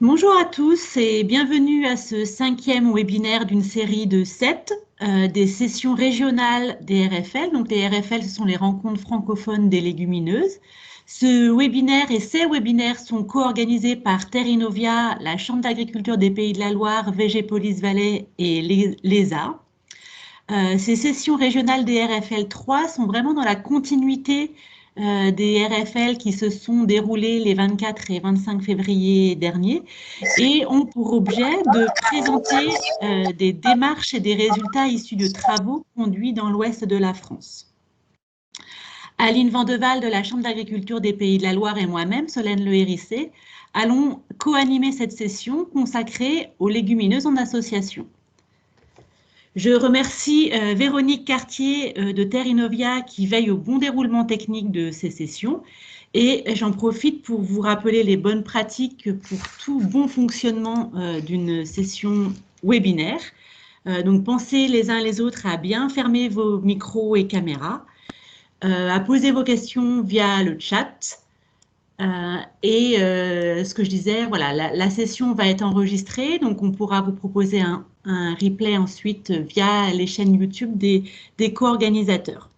Bonjour à tous et bienvenue à ce 5e webinaire d'une série de 7 des sessions régionales des RFL. Donc les RFL, ce sont les rencontres francophones des légumineuses. Ce webinaire et ces webinaires sont co-organisés par Terre Innovia, la Chambre d'agriculture des Pays de la Loire, Végépolis Valais et l'ESA. Ces sessions régionales des RFL 3 sont vraiment dans la continuité des RFL qui se sont déroulées les 24 et 25 février dernier et ont pour objet de présenter des démarches et des résultats issus de travaux conduits dans l'ouest de la France. Aline Vandeval de la Chambre d'agriculture des Pays de la Loire et moi-même, Solène Le Hérissé, allons co-animer cette session consacrée aux légumineuses en association. Je remercie Véronique Cartier de Terre Innovia qui veille au bon déroulement technique de ces sessions et j'en profite pour vous rappeler les bonnes pratiques pour tout bon fonctionnement d'une session webinaire. Donc pensez les uns les autres à bien fermer vos micros et caméras, à poser vos questions via le chat. Ce que je disais, voilà, la session va être enregistrée, donc on pourra vous proposer un replay ensuite via les chaînes YouTube des co-organisateurs.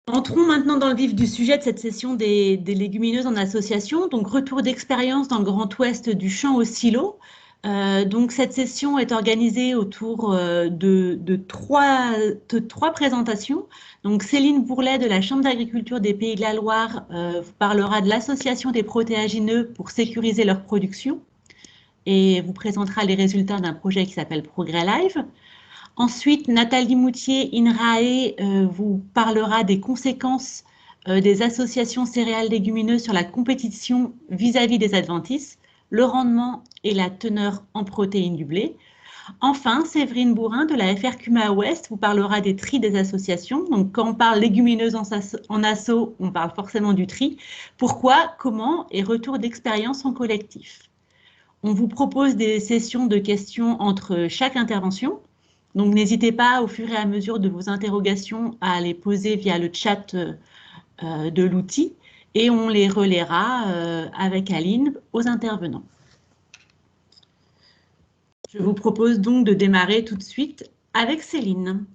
Entrons maintenant dans le vif du sujet de cette session des légumineuses en association, donc retour d'expérience dans le Grand Ouest du champ au silo. Donc cette session est organisée autour de trois présentations. Donc Céline Bourlet de la Chambre d'agriculture des Pays de la Loire vous parlera de l'association des protéagineux pour sécuriser leur production et vous présentera les résultats d'un projet qui s'appelle Progrès Live. Ensuite, Nathalie Moutier, INRAE, vous parlera des conséquences des associations céréales légumineuses sur la compétition vis-à-vis des adventices, le rendement et la teneur en protéines du blé. Enfin, Séverine Bourrin de la FRQMA Ouest vous parlera des tris des associations. Donc, quand on parle légumineuses en asso, on parle forcément du tri. Pourquoi, comment et retour d'expérience en collectif. On vous propose des sessions de questions entre chaque intervention. Donc, n'hésitez pas, au fur et à mesure de vos interrogations, à les poser via le chat de l'outil et on les relaiera avec Aline aux intervenants. Je vous propose donc de démarrer tout de suite avec Céline.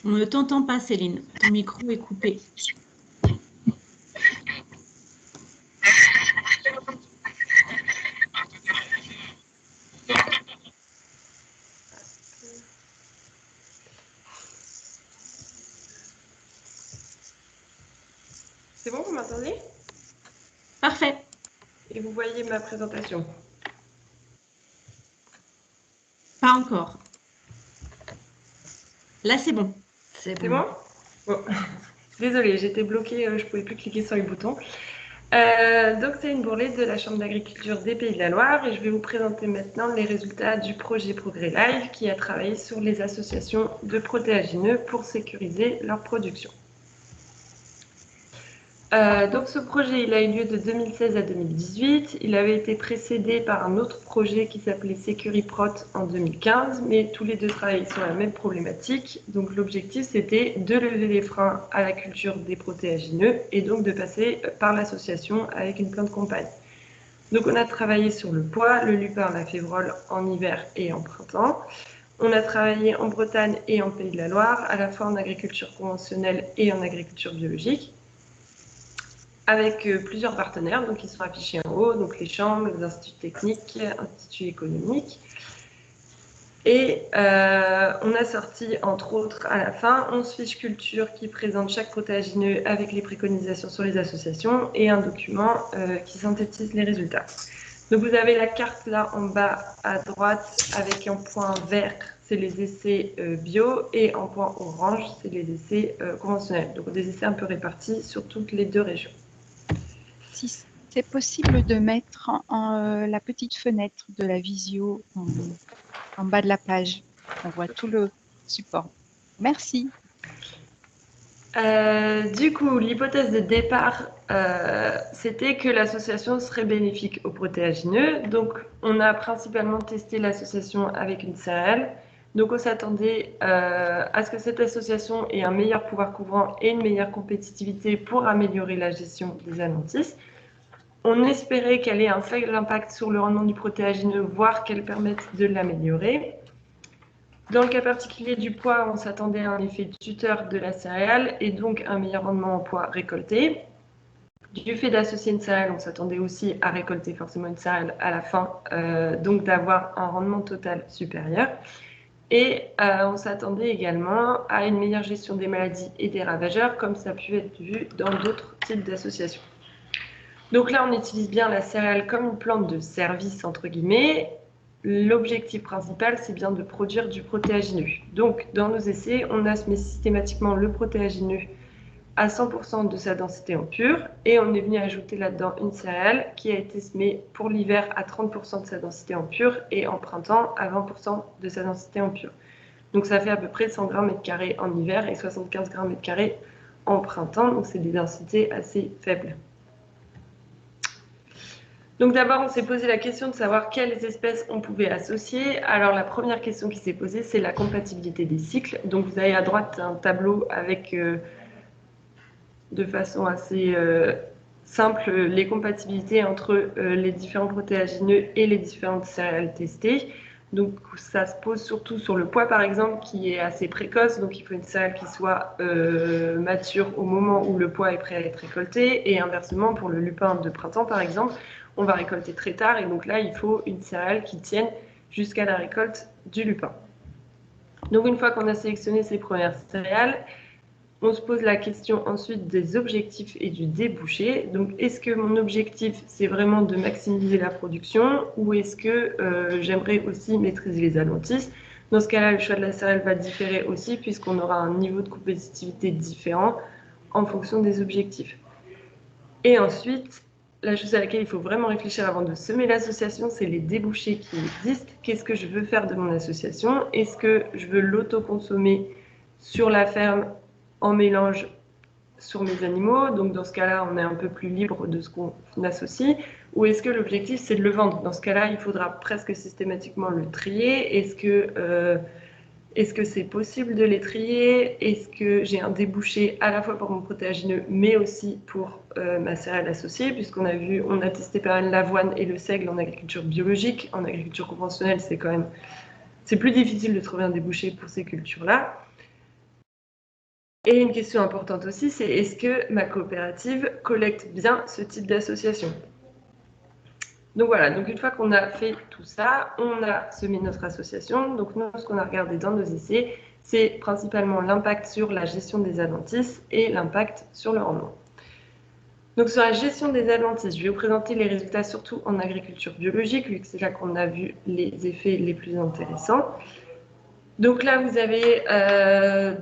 On ne t'entend pas, Céline. Ton micro est coupé. C'est bon, vous m'entendez? Parfait. Et vous voyez ma présentation? Pas encore. Là, c'est bon. C'est bon? Bon. Désolée, j'étais bloquée, je ne pouvais plus cliquer sur les boutons. Donc, c'est une Bourlet de la Chambre d'agriculture des Pays de la Loire et je vais vous présenter maintenant les résultats du projet Progrès Live qui a travaillé sur les associations de protéagineux pour sécuriser leur production. Donc ce projet, il a eu lieu de 2016 à 2018. Il avait été précédé par un autre projet qui s'appelait Securiprot en 2015, mais tous les deux travaillaient sur la même problématique. Donc l'objectif, c'était de lever les freins à la culture des protéagineux et donc de passer par l'association avec une plante compagne. Donc on a travaillé sur le pois, le lupin, la févrole en hiver et en printemps. On a travaillé en Bretagne et en Pays de la Loire, à la fois en agriculture conventionnelle et en agriculture biologique, avec plusieurs partenaires, donc ils sont affichés en haut, donc les chambres, les instituts techniques, instituts économiques. Et on a sorti, entre autres, à la fin, 11 fiches culture qui présentent chaque protéagineux avec les préconisations sur les associations et un document qui synthétise les résultats. Donc vous avez la carte là en bas à droite avec un point vert, c'est les essais bio, et en point orange, c'est les essais conventionnels. Donc des essais un peu répartis sur toutes les deux régions. Si c'est possible de mettre la petite fenêtre de la visio en bas de la page. On voit tout le Support. Merci. Du coup, l'hypothèse de départ, c'était que l'association serait bénéfique aux protéagineux. Donc, on a principalement testé l'association avec une céréale. Donc, on s'attendait à ce que cette association ait un meilleur pouvoir couvrant et une meilleure compétitivité pour améliorer la gestion des adventices. On espérait qu'elle ait un faible impact sur le rendement du protéagineux, voire qu'elle permette de l'améliorer. Dans le cas particulier du pois, on s'attendait à un effet tuteur de la céréale et donc un meilleur rendement en pois récolté. Du fait d'associer une céréale, on s'attendait aussi à récolter forcément une céréale à la fin, donc d'avoir un rendement total supérieur. Et on s'attendait également à une meilleure gestion des maladies et des ravageurs, comme ça a pu être vu dans d'autres types d'associations. Donc là, on utilise bien la céréale comme une plante de service, entre guillemets. L'objectif principal, c'est bien de produire du protéagineux. Donc, dans nos essais, on associe systématiquement le protéagineux à 100% de sa densité en pur, et on est venu ajouter là-dedans une céréale qui a été semée pour l'hiver à 30% de sa densité en pur et en printemps à 20% de sa densité en pur. Donc, ça fait à peu près 100 g/m² en hiver et 75 g/m² en printemps, donc c'est des densités assez faibles. Donc d'abord, on s'est posé la question de savoir quelles espèces on pouvait associer. Alors la première question qui s'est posée, c'est la compatibilité des cycles. Donc vous avez à droite un tableau avec, de façon assez simple, les compatibilités entre les différents protéagineux et les différentes céréales testées. Donc ça se pose surtout sur le pois par exemple, qui est assez précoce. Donc il faut une céréale qui soit mature au moment où le pois est prêt à être récolté. Et inversement, pour le lupin de printemps par exemple, on va récolter très tard et donc là, il faut une céréale qui tienne jusqu'à la récolte du lupin. Donc une fois qu'on a sélectionné ces premières céréales, on se pose la question ensuite des objectifs et du débouché. Donc est-ce que mon objectif, c'est vraiment de maximiser la production ou est-ce que j'aimerais aussi maîtriser les adventices? Dans ce cas-là, le choix de la céréale va différer aussi puisqu'on aura un niveau de compétitivité différent en fonction des objectifs. Et ensuite, la chose à laquelle il faut vraiment réfléchir avant de semer l'association, c'est les débouchés qui existent. Qu'est-ce que je veux faire de mon association? Est-ce que je veux l'autoconsommer sur la ferme en mélange sur mes animaux? Donc dans ce cas-là, on est un peu plus libre de ce qu'on associe. Ou est-ce que l'objectif, c'est de le vendre? Dans ce cas-là, il faudra presque systématiquement le trier. Est-ce que c'est possible de les trier? Est-ce que j'ai un débouché à la fois pour mon protéagineux, mais aussi pour ma céréale associée? Puisqu'on a vu, on a testé pas mal l'avoine et le seigle en agriculture biologique. En agriculture conventionnelle, c'est plus difficile de trouver un débouché pour ces cultures-là. Et une question importante aussi, c'est est-ce que ma coopérative collecte bien ce type d'association? Donc voilà, donc une fois qu'on a fait tout ça, on a semé notre association. Donc nous, ce qu'on a regardé dans nos essais, c'est principalement l'impact sur la gestion des adventices et l'impact sur le rendement. Donc sur la gestion des adventices, je vais vous présenter les résultats surtout en agriculture biologique, vu que c'est là qu'on a vu les effets les plus intéressants. Donc là, vous avez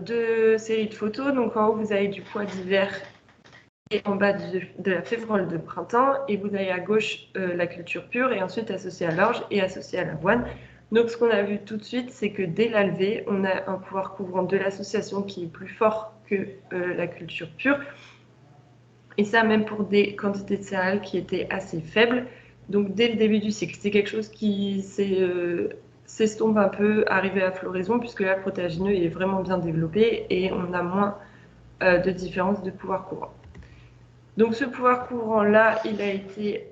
deux séries de photos. Donc en haut, vous avez du pois d'hiver et en bas de la févrole de printemps, et vous avez à gauche la culture pure, et ensuite associée à l'orge et associée à l'avoine. Donc ce qu'on a vu tout de suite, c'est que dès la levée, on a un pouvoir couvrant de l'association qui est plus fort que la culture pure, et ça même pour des quantités de céréales qui étaient assez faibles, donc dès le début du cycle. C'est quelque chose qui s'estompe un peu arrivé à floraison, puisque là, le protéagineux est vraiment bien développé, et on a moins de différence de pouvoir couvrant. Donc ce pouvoir couvrant-là, il a été...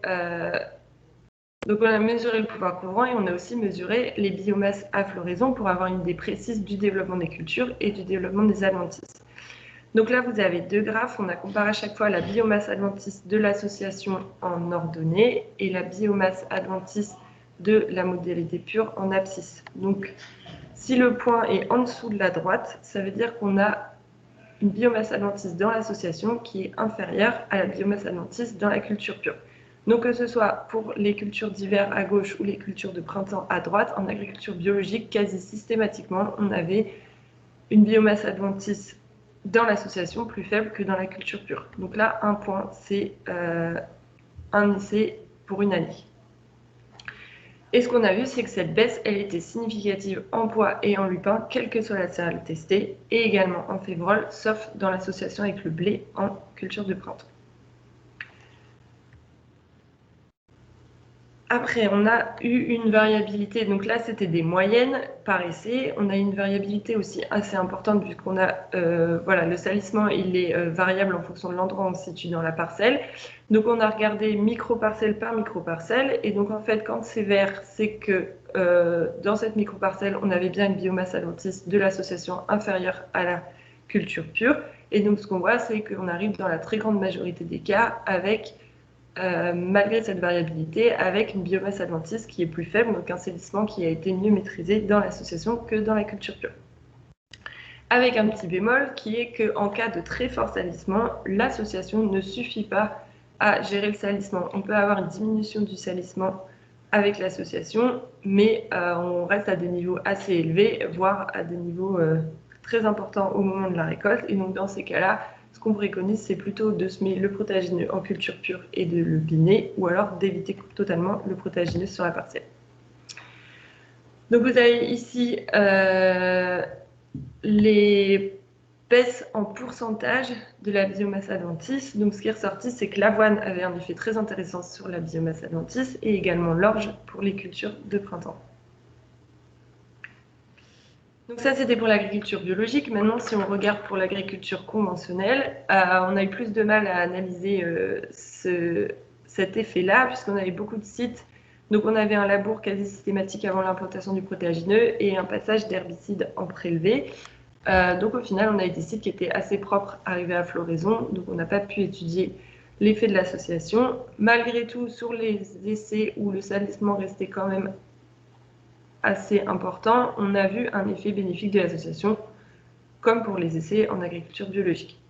Donc on a mesuré le pouvoir couvrant et on a aussi mesuré les biomasses à floraison pour avoir une idée précise du développement des cultures et du développement des adventices. Donc là, vous avez deux graphes. On a comparé à chaque fois la biomasse adventice de l'association en ordonnée et la biomasse adventice de la modalité pure en abscisse. Donc si le point est en dessous de la droite, ça veut dire qu'on a une biomasse adventice dans l'association qui est inférieure à la biomasse adventice dans la culture pure. Donc que ce soit pour les cultures d'hiver à gauche ou les cultures de printemps à droite, en agriculture biologique, quasi systématiquement, on avait une biomasse adventice dans l'association plus faible que dans la culture pure. Donc là, un point, c'est un essai pour une année. Et ce qu'on a vu, c'est que cette baisse, elle était significative en pois et en lupin, quelle que soit la céréale testée, et également en févrole, sauf dans l'association avec le blé en culture de printemps. Après, on a eu une variabilité, donc là c'était des moyennes par essai. On a une variabilité aussi assez importante puisqu'on a, voilà, le salissement il est variable en fonction de l'endroit où on se situe dans la parcelle. Donc on a regardé micro-parcelle par micro-parcelle, et donc en fait quand c'est vert, c'est que dans cette micro-parcelle, on avait bien une biomasse adventice de l'association inférieure à la culture pure. Et donc ce qu'on voit, c'est qu'on arrive dans la très grande majorité des cas avec malgré cette variabilité, avec une biomasse adventice qui est plus faible, donc un salissement qui a été mieux maîtrisé dans l'association que dans la culture pure. Avec un petit bémol qui est qu'en cas de très fort salissement, l'association ne suffit pas à gérer le salissement. On peut avoir une diminution du salissement avec l'association, mais on reste à des niveaux assez élevés, voire à des niveaux très importants au moment de la récolte. Et donc dans ces cas-là, ce qu'on préconise, c'est plutôt de semer le protéagineux en culture pure et de le biner, ou alors d'éviter totalement le protéagineux sur la parcelle. Donc vous avez ici les baisses en pourcentage de la biomasse adventice. Donc ce qui est ressorti, c'est que l'avoine avait un effet très intéressant sur la biomasse adventice et également l'orge pour les cultures de printemps. Donc ça, c'était pour l'agriculture biologique. Maintenant, si on regarde pour l'agriculture conventionnelle, on a eu plus de mal à analyser cet effet-là, puisqu'on avait beaucoup de sites. Donc on avait un labour quasi systématique avant l'implantation du protéagineux et un passage d'herbicides en prélevé. Donc au final, on a eu des sites qui étaient assez propres arrivés à floraison, donc on n'a pas pu étudier l'effet de l'association. Malgré tout, sur les essais où le salissement restait quand même assez important, on a vu un effet bénéfique de l'association, comme pour les essais en agriculture biologique.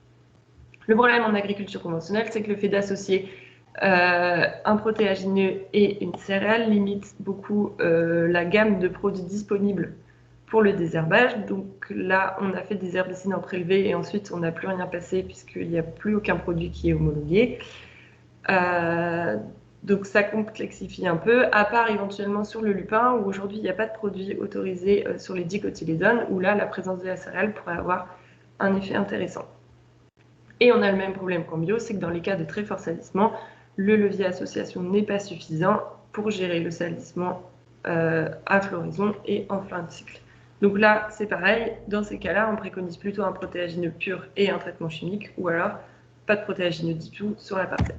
Le problème en agriculture conventionnelle, c'est que le fait d'associer un protéagineux et une céréale limite beaucoup la gamme de produits disponibles pour le désherbage. Donc là, on a fait des herbicides en prélevé et ensuite on n'a plus rien passé puisqu'il n'y a plus aucun produit qui est homologué. Donc ça complexifie un peu, à part éventuellement sur le lupin, où aujourd'hui il n'y a pas de produit autorisé sur les dicotylédones, où là la présence de la céréale pourrait avoir un effet intéressant. Et on a le même problème qu'en bio, c'est que dans les cas de très fort salissement, le levier association n'est pas suffisant pour gérer le salissement à floraison et en fin de cycle. Donc là, c'est pareil, dans ces cas-là, on préconise plutôt un protéagineux pur et un traitement chimique, ou alors pas de protéagineux du tout sur la parcelle.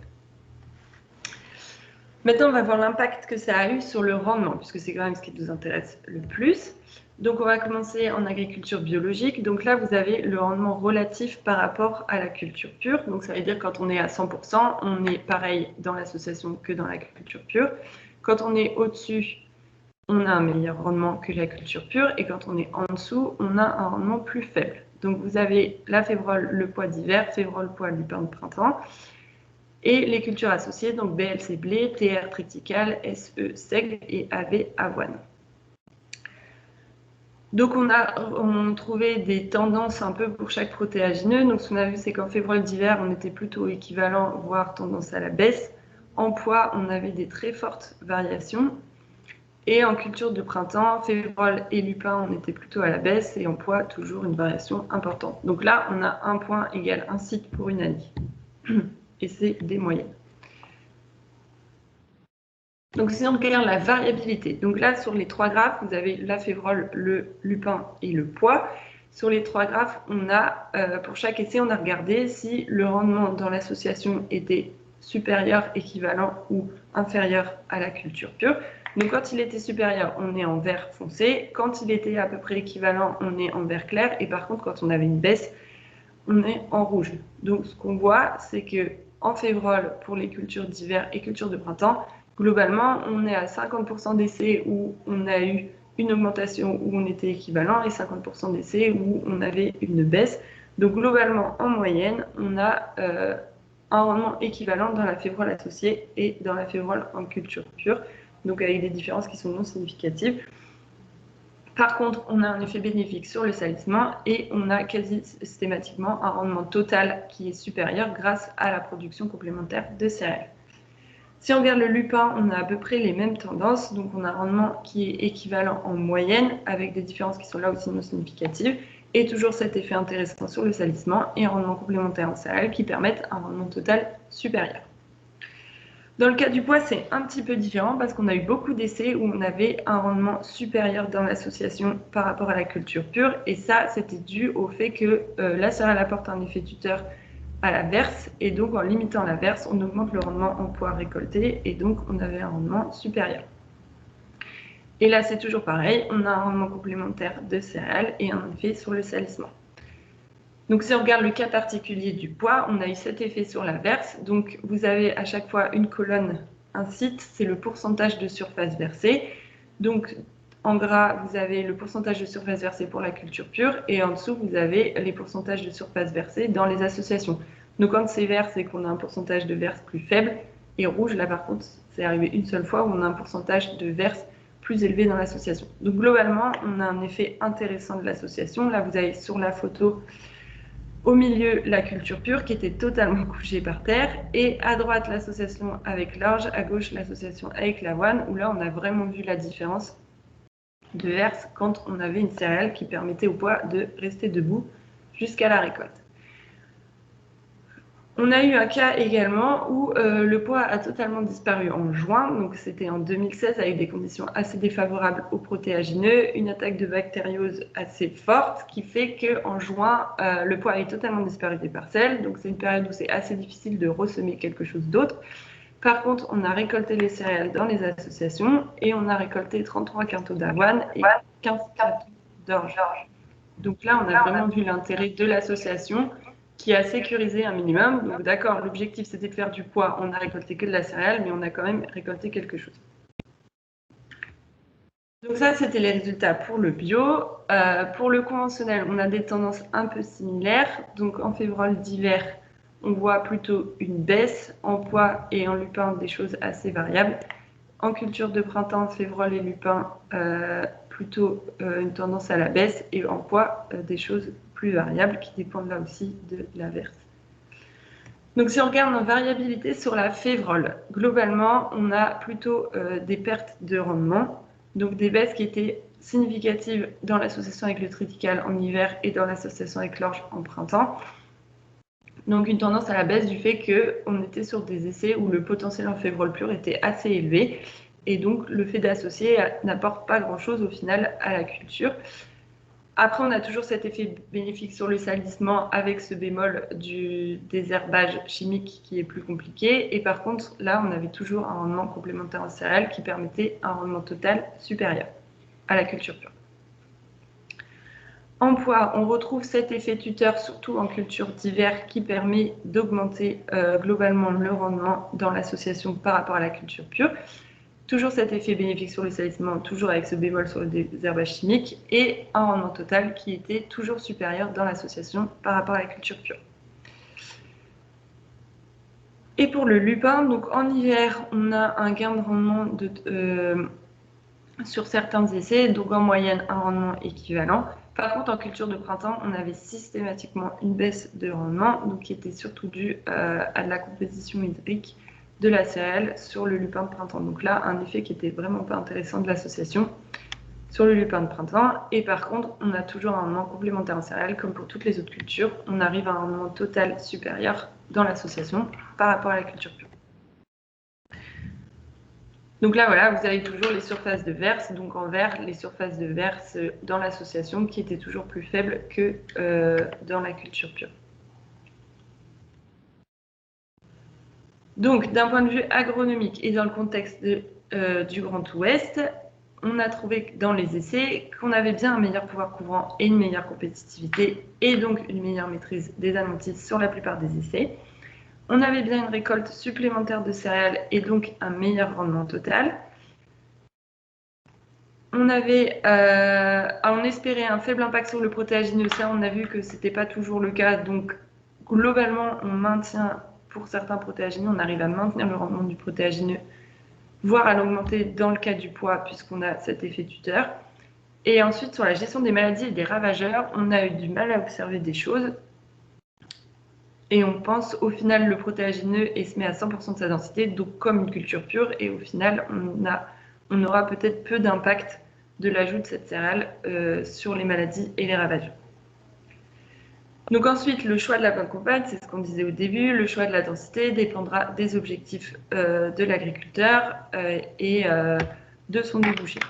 Maintenant, on va voir l'impact que ça a eu sur le rendement, puisque c'est quand même ce qui nous intéresse le plus. Donc, on va commencer en agriculture biologique. Donc là, vous avez le rendement relatif par rapport à la culture pure. Donc, ça veut dire que quand on est à 100%, on est pareil dans l'association que dans la culture pure. Quand on est au-dessus, on a un meilleur rendement que la culture pure. Et quand on est en dessous, on a un rendement plus faible. Donc, vous avez la févrole, le pois d'hiver, févrole, pois, lupin de printemps. Et les cultures associées, donc BLC blé, TR triticale, SE seigle et AB avoine. Donc on a trouvé des tendances un peu pour chaque protéagineux. Donc ce qu'on a vu, c'est qu'en févrole d'hiver, on était plutôt équivalent, voire tendance à la baisse. En pois, on avait des très fortes variations. Et en culture de printemps, févrole et lupin, on était plutôt à la baisse. Et en pois, toujours une variation importante. Donc là, on a un point égale un site pour une année. Et c'est des moyennes. Donc si on regarde la variabilité, donc là sur les trois graphes, vous avez la févrole, le lupin et le pois. Sur les trois graphes, on a, pour chaque essai, on a regardé si le rendement dans l'association était supérieur, équivalent ou inférieur à la culture pure. Donc quand il était supérieur, on est en vert foncé. Quand il était à peu près équivalent, on est en vert clair. Et par contre, quand on avait une baisse, on est en rouge. Donc ce qu'on voit, c'est que en févrole, pour les cultures d'hiver et cultures de printemps, globalement, on est à 50% d'essais où on a eu une augmentation où on était équivalent et 50% d'essais où on avait une baisse. Donc globalement, en moyenne, on a un rendement équivalent dans la févrole associée et dans la févrole en culture pure, donc avec des différences qui sont non significatives. Par contre, on a un effet bénéfique sur le salissement et on a quasi systématiquement un rendement total qui est supérieur grâce à la production complémentaire de céréales. Si on regarde le lupin, on a à peu près les mêmes tendances, donc on a un rendement qui est équivalent en moyenne, avec des différences qui sont là aussi non significatives, et toujours cet effet intéressant sur le salissement et un rendement complémentaire en céréales qui permettent un rendement total supérieur. Dans le cas du pois, c'est un petit peu différent parce qu'on a eu beaucoup d'essais où on avait un rendement supérieur dans l'association par rapport à la culture pure, et ça, c'était dû au fait que la céréale apporte un effet tuteur à la verse, et donc en limitant la verse, on augmente le rendement en pois récolté, et donc on avait un rendement supérieur. Et là, c'est toujours pareil, on a un rendement complémentaire de céréales et un effet sur le salissement. Donc si on regarde le cas particulier du pois, on a eu cet effet sur la verse. Donc vous avez à chaque fois une colonne, un site, c'est le pourcentage de surface versée. Donc en gras, vous avez le pourcentage de surface versée pour la culture pure, et en dessous, vous avez les pourcentages de surface versée dans les associations. Donc quand c'est vert, c'est qu'on a un pourcentage de verse plus faible, et rouge, là par contre, c'est arrivé une seule fois où on a un pourcentage de verse plus élevé dans l'association. Donc globalement, on a un effet intéressant de l'association. Là, vous avez sur la photo, au milieu, la culture pure qui était totalement couchée par terre, et à droite, l'association avec l'orge, à gauche, l'association avec l'avoine, où là, on a vraiment vu la différence de verse quand on avait une céréale qui permettait au pois de rester debout jusqu'à la récolte. On a eu un cas également où le pois a totalement disparu en juin, donc c'était en 2016 avec des conditions assez défavorables aux protéagineux, une attaque de bactériose assez forte qui fait qu'en juin, le pois avait totalement disparu des parcelles, donc c'est une période où c'est assez difficile de ressemer quelque chose d'autre. Par contre, on a récolté les céréales dans les associations et on a récolté 33 quintaux d'avoine et 15 quintaux d'orge. Donc là, on a vraiment vu l'intérêt de l'association qui a sécurisé un minimum. Donc d'accord, l'objectif c'était de faire du pois, on n'a récolté que de la céréale, mais on a quand même récolté quelque chose. Donc ça, c'était les résultats pour le bio. Pour le conventionnel, on a des tendances un peu similaires. Donc en févrole d'hiver, on voit plutôt une baisse en pois et en lupin, des choses assez variables. En culture de printemps, févrole et lupin, plutôt une tendance à la baisse, et en pois, des choses plus variables qui dépendent là aussi de la verse. Donc si on regarde en variabilité sur la févrole, globalement, on a plutôt des pertes de rendement, donc des baisses qui étaient significatives dans l'association avec le triticale en hiver et dans l'association avec l'orge en printemps. Donc une tendance à la baisse du fait qu'on était sur des essais où le potentiel en févrole pure était assez élevé, et donc le fait d'associer n'apporte pas grand-chose au final à la culture. Après, on a toujours cet effet bénéfique sur le salissement avec ce bémol du désherbage chimique qui est plus compliqué. Et par contre, là, on avait toujours un rendement complémentaire en céréales qui permettait un rendement total supérieur à la culture pure. En pois, on retrouve cet effet tuteur surtout en culture d'hiver qui permet d'augmenter globalement le rendement dans l'association par rapport à la culture pure. Toujours cet effet bénéfique sur le salissement, toujours avec ce bémol sur le désherbage chimique, et un rendement total qui était toujours supérieur dans l'association par rapport à la culture pure. Et pour le lupin, donc en hiver, on a un gain de rendement sur certains essais, donc en moyenne un rendement équivalent. Par contre, en culture de printemps, on avait systématiquement une baisse de rendement, donc qui était surtout due à de la composition hydrique de la céréale sur le lupin de printemps. Donc là, un effet qui était vraiment pas intéressant de l'association sur le lupin de printemps. Et par contre, on a toujours un rendement complémentaire en céréales, comme pour toutes les autres cultures. On arrive à un rendement total supérieur dans l'association par rapport à la culture pure. Donc là, voilà, vous avez toujours les surfaces de verse, donc en vert, les surfaces de verse dans l'association qui étaient toujours plus faibles que dans la culture pure. Donc, d'un point de vue agronomique et dans le contexte du Grand Ouest, on a trouvé dans les essais qu'on avait bien un meilleur pouvoir couvrant et une meilleure compétitivité, et donc une meilleure maîtrise des adventices sur la plupart des essais. On avait bien une récolte supplémentaire de céréales et donc un meilleur rendement total. On espérait un faible impact sur le protéagineux, ça on a vu que ce n'était pas toujours le cas, donc globalement on maintient, pour certains protéagineux, on arrive à maintenir le rendement du protéagineux, voire à l'augmenter dans le cas du pois, puisqu'on a cet effet tuteur. Et ensuite, sur la gestion des maladies et des ravageurs, on a eu du mal à observer des choses. Et on pense au final le protéagineux et se met à 100% de sa densité, donc comme une culture pure, et au final on aura peut-être peu d'impact de l'ajout de cette céréale sur les maladies et les ravages. Donc ensuite, le choix de la bonne campagne, c'est ce qu'on disait au début, le choix de la densité dépendra des objectifs de l'agriculteur et de son débouché.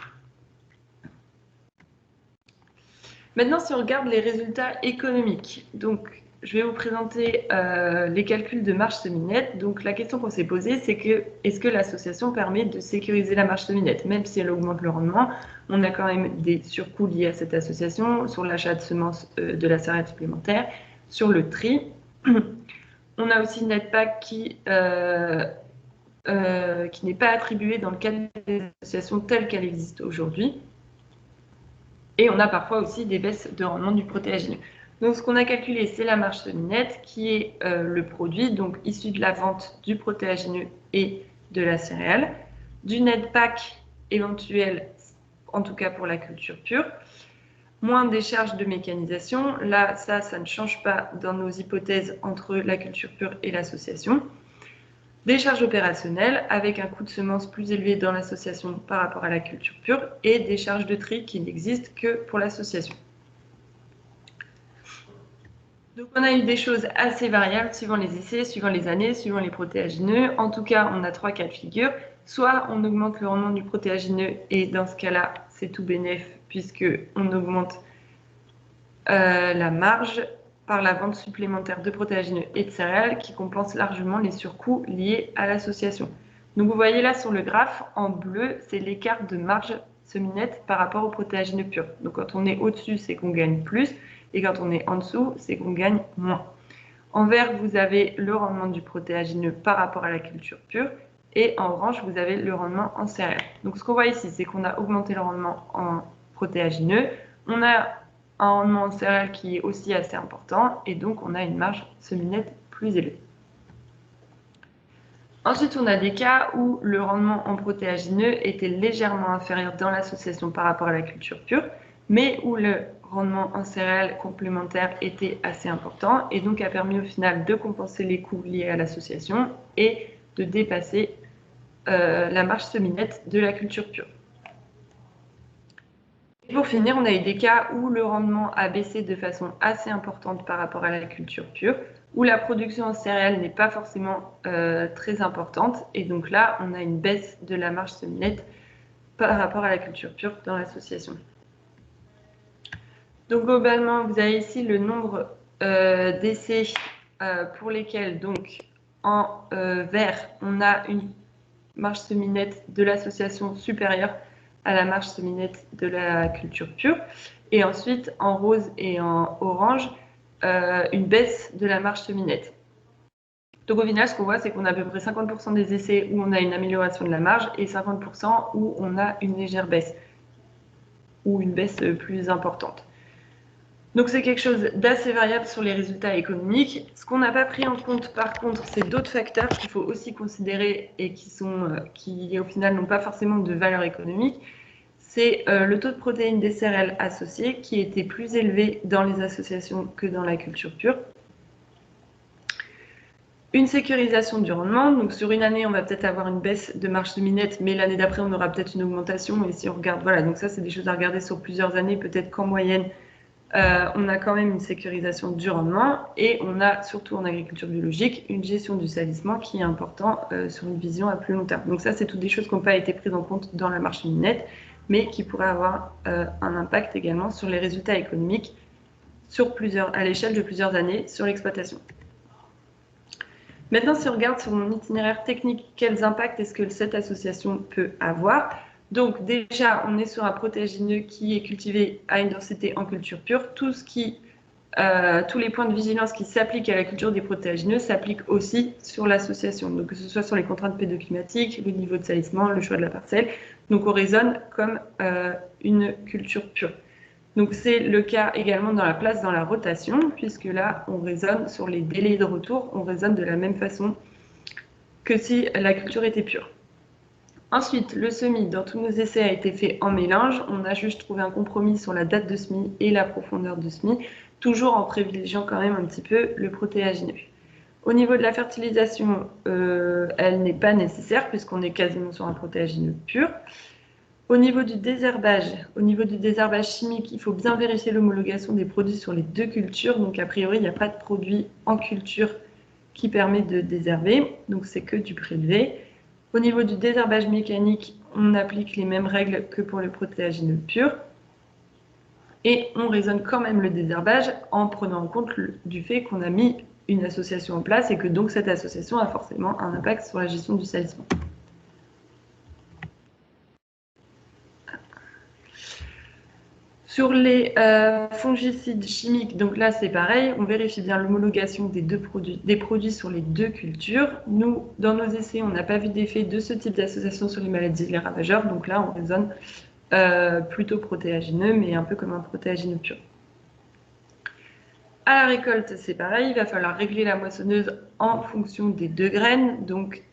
Maintenant, si on regarde les résultats économiques, donc je vais vous présenter les calculs de marge semi-nette. Donc la question qu'on s'est posée, c'est que est-ce que l'association permet de sécuriser la marge semi-nette? Même si elle augmente le rendement, on a quand même des surcoûts liés à cette association, sur l'achat de semences de la céréale supplémentaire, sur le tri. On a aussi une NetPac qui n'est pas attribuée dans le cadre des associations telles qu'elles existent aujourd'hui. Et on a parfois aussi des baisses de rendement du protéagineux. Donc ce qu'on a calculé, c'est la marge semi-nette qui est le produit donc issu de la vente du protéagineux et de la céréale, du NetPac éventuel, en tout cas pour la culture pure, moins des charges de mécanisation. Là, ça ne change pas dans nos hypothèses entre la culture pure et l'association. Des charges opérationnelles avec un coût de semence plus élevé dans l'association par rapport à la culture pure et des charges de tri qui n'existent que pour l'association. Donc on a eu des choses assez variables suivant les essais, suivant les années, suivant les protéagineux. En tout cas, on a 3 cas de figure. Soit on augmente le rendement du protéagineux et dans ce cas-là, c'est tout bénef puisque on augmente la marge par la vente supplémentaire de protéagineux et de céréales qui compense largement les surcoûts liés à l'association. Donc vous voyez là sur le graphe, en bleu, c'est l'écart de marge semi-nette par rapport au protéagineux pur. Donc quand on est au-dessus, c'est qu'on gagne plus, et quand on est en dessous, c'est qu'on gagne moins. En vert, vous avez le rendement du protéagineux par rapport à la culture pure, et en orange, vous avez le rendement en céréales. Donc ce qu'on voit ici, c'est qu'on a augmenté le rendement en protéagineux, on a un rendement en céréales qui est aussi assez important, et donc on a une marge semi-nette plus élevée. Ensuite, on a des cas où le rendement en protéagineux était légèrement inférieur dans l'association par rapport à la culture pure, mais où le rendement en céréales complémentaires était assez important et donc a permis au final de compenser les coûts liés à l'association et de dépasser la marge semi-nette de la culture pure. Et pour finir, on a eu des cas où le rendement a baissé de façon assez importante par rapport à la culture pure, où la production en céréales n'est pas forcément très importante. Et donc là, on a une baisse de la marge semi-nette par rapport à la culture pure dans l'association. Donc globalement, vous avez ici le nombre d'essais pour lesquels, donc en vert, on a une marge semi-nette de l'association supérieure à la marge semi-nette de la culture pure. Et ensuite, en rose et en orange, une baisse de la marge semi-nette. Donc au final, ce qu'on voit, c'est qu'on a à peu près 50% des essais où on a une amélioration de la marge et 50% où on a une légère baisse ou une baisse plus importante. Donc c'est quelque chose d'assez variable sur les résultats économiques. Ce qu'on n'a pas pris en compte, par contre, c'est d'autres facteurs qu'il faut aussi considérer et qui au final n'ont pas forcément de valeur économique. C'est le taux de protéines des céréales associées qui était plus élevé dans les associations que dans la culture pure. Une sécurisation du rendement. Donc sur une année, on va peut-être avoir une baisse de marge semi-nette, mais l'année d'après, on aura peut-être une augmentation. Et si on regarde, voilà, donc ça, c'est des choses à regarder sur plusieurs années. Peut-être qu'en moyenne, on a quand même une sécurisation du rendement et on a surtout en agriculture biologique une gestion du salissement qui est important sur une vision à plus long terme. Donc ça, c'est toutes des choses qui n'ont pas été prises en compte dans la marge semi-nette, mais qui pourraient avoir un impact également sur les résultats économiques à l'échelle de plusieurs années sur l'exploitation. Maintenant, si on regarde sur mon itinéraire technique, quels impacts est-ce que cette association peut avoir ? Donc déjà, on est sur un protéagineux qui est cultivé à une densité en culture pure. Tous les points de vigilance qui s'appliquent à la culture des protéagineux s'appliquent aussi sur l'association. Donc que ce soit sur les contraintes pédoclimatiques, le niveau de salissement, le choix de la parcelle. Donc on raisonne comme une culture pure. Donc c'est le cas également dans la place dans la rotation, puisque là, on raisonne sur les délais de retour, on raisonne de la même façon que si la culture était pure. Ensuite, le semis, dans tous nos essais, a été fait en mélange. On a juste trouvé un compromis sur la date de semis et la profondeur de semis, toujours en privilégiant quand même un petit peu le protéagineux. Au niveau de la fertilisation, elle n'est pas nécessaire puisqu'on est quasiment sur un protéagineux pur. Au niveau du désherbage chimique, il faut bien vérifier l'homologation des produits sur les 2 cultures. Donc, a priori, il n'y a pas de produit en culture qui permet de désherber. Donc, c'est que du prélevé. Au niveau du désherbage mécanique, on applique les mêmes règles que pour le protéagineux pur. Et on raisonne quand même le désherbage en prenant en compte du fait qu'on a mis une association en place et que donc cette association a forcément un impact sur la gestion du salissement. Sur les fongicides chimiques, donc là c'est pareil, on vérifie bien l'homologation des produits sur les 2 cultures. Nous, dans nos essais, on n'a pas vu d'effet de ce type d'association sur les maladies et les ravageurs, donc là on raisonne plutôt protéagineux, mais un peu comme un protéagineux pur. À la récolte, c'est pareil, il va falloir régler la moissonneuse en fonction des 2 graines, donc,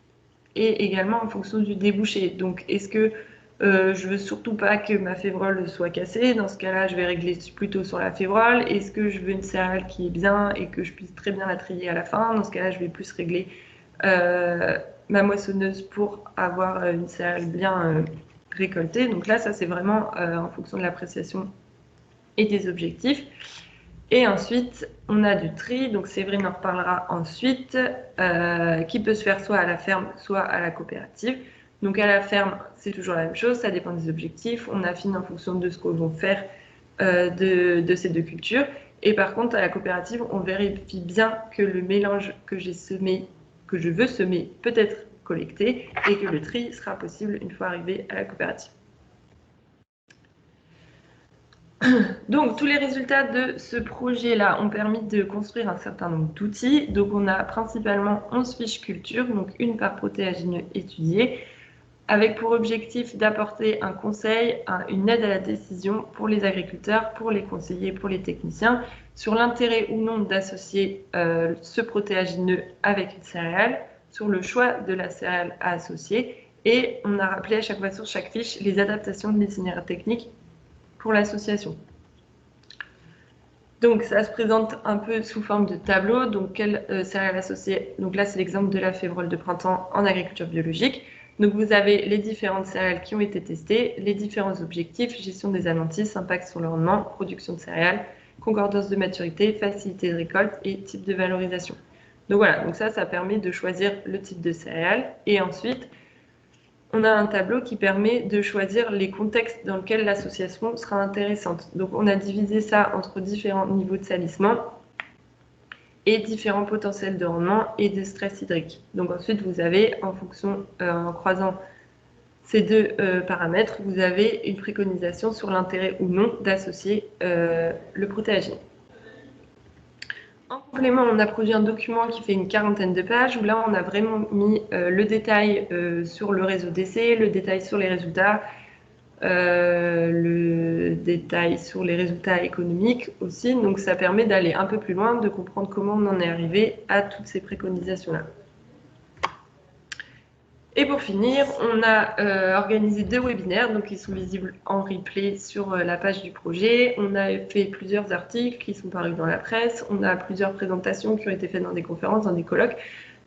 et également en fonction du débouché. Donc, est-ce que je veux surtout pas que ma févrole soit cassée? Dans ce cas-là, je vais régler plutôt sur la févrole. Est-ce que je veux une céréale qui est bien et que je puisse très bien la trier à la fin? Dans ce cas-là, je vais plus régler ma moissonneuse pour avoir une céréale bien récoltée. Donc là, ça, c'est vraiment en fonction de l'appréciation et des objectifs. Et ensuite, on a du tri, donc Séverine en reparlera ensuite, qui peut se faire soit à la ferme, soit à la coopérative. Donc à la ferme, c'est toujours la même chose, ça dépend des objectifs, on affine en fonction de ce qu'on veut faire de ces 2 cultures. Et par contre, à la coopérative, on vérifie bien que le mélange que j'ai semé, que je veux semer, peut être collecté et que le tri sera possible une fois arrivé à la coopérative. Donc, tous les résultats de ce projet-là ont permis de construire un certain nombre d'outils. Donc, on a principalement 11 fiches culture, donc une par protéagineux étudié, avec pour objectif d'apporter un conseil, une aide à la décision pour les agriculteurs, pour les conseillers, pour les techniciens, sur l'intérêt ou non d'associer ce protéagineux avec une céréale, sur le choix de la céréale à associer. Et on a rappelé à chaque fois sur chaque fiche les adaptations de l'itinéraire technique pour l'association. Donc, ça se présente un peu sous forme de tableau. Donc, quelle céréale associée? Donc là, c'est l'exemple de la févrole de printemps en agriculture biologique. Donc, vous avez les différentes céréales qui ont été testées, les différents objectifs, gestion des adventices, impact sur le rendement, production de céréales, concordance de maturité, facilité de récolte et type de valorisation. Donc voilà, donc ça permet de choisir le type de céréales. Et ensuite, on a un tableau qui permet de choisir les contextes dans lesquels l'association sera intéressante. Donc, on a divisé ça entre différents niveaux de salissement et différents potentiels de rendement et de stress hydrique. Donc, ensuite, vous avez, en fonction, en croisant ces 2 paramètres, vous avez une préconisation sur l'intérêt ou non d'associer le protéagineux. En complément, on a produit un document qui fait une 40aine de pages où là, on a vraiment mis le détail sur le réseau d'essai, le détail sur les résultats, le détail sur les résultats économiques aussi. Donc, ça permet d'aller un peu plus loin, de comprendre comment on en est arrivé à toutes ces préconisations-là. Et pour finir, on a organisé 2 webinaires, donc ils sont visibles en replay sur la page du projet. On a fait plusieurs articles qui sont parus dans la presse. On a plusieurs présentations qui ont été faites dans des conférences, dans des colloques.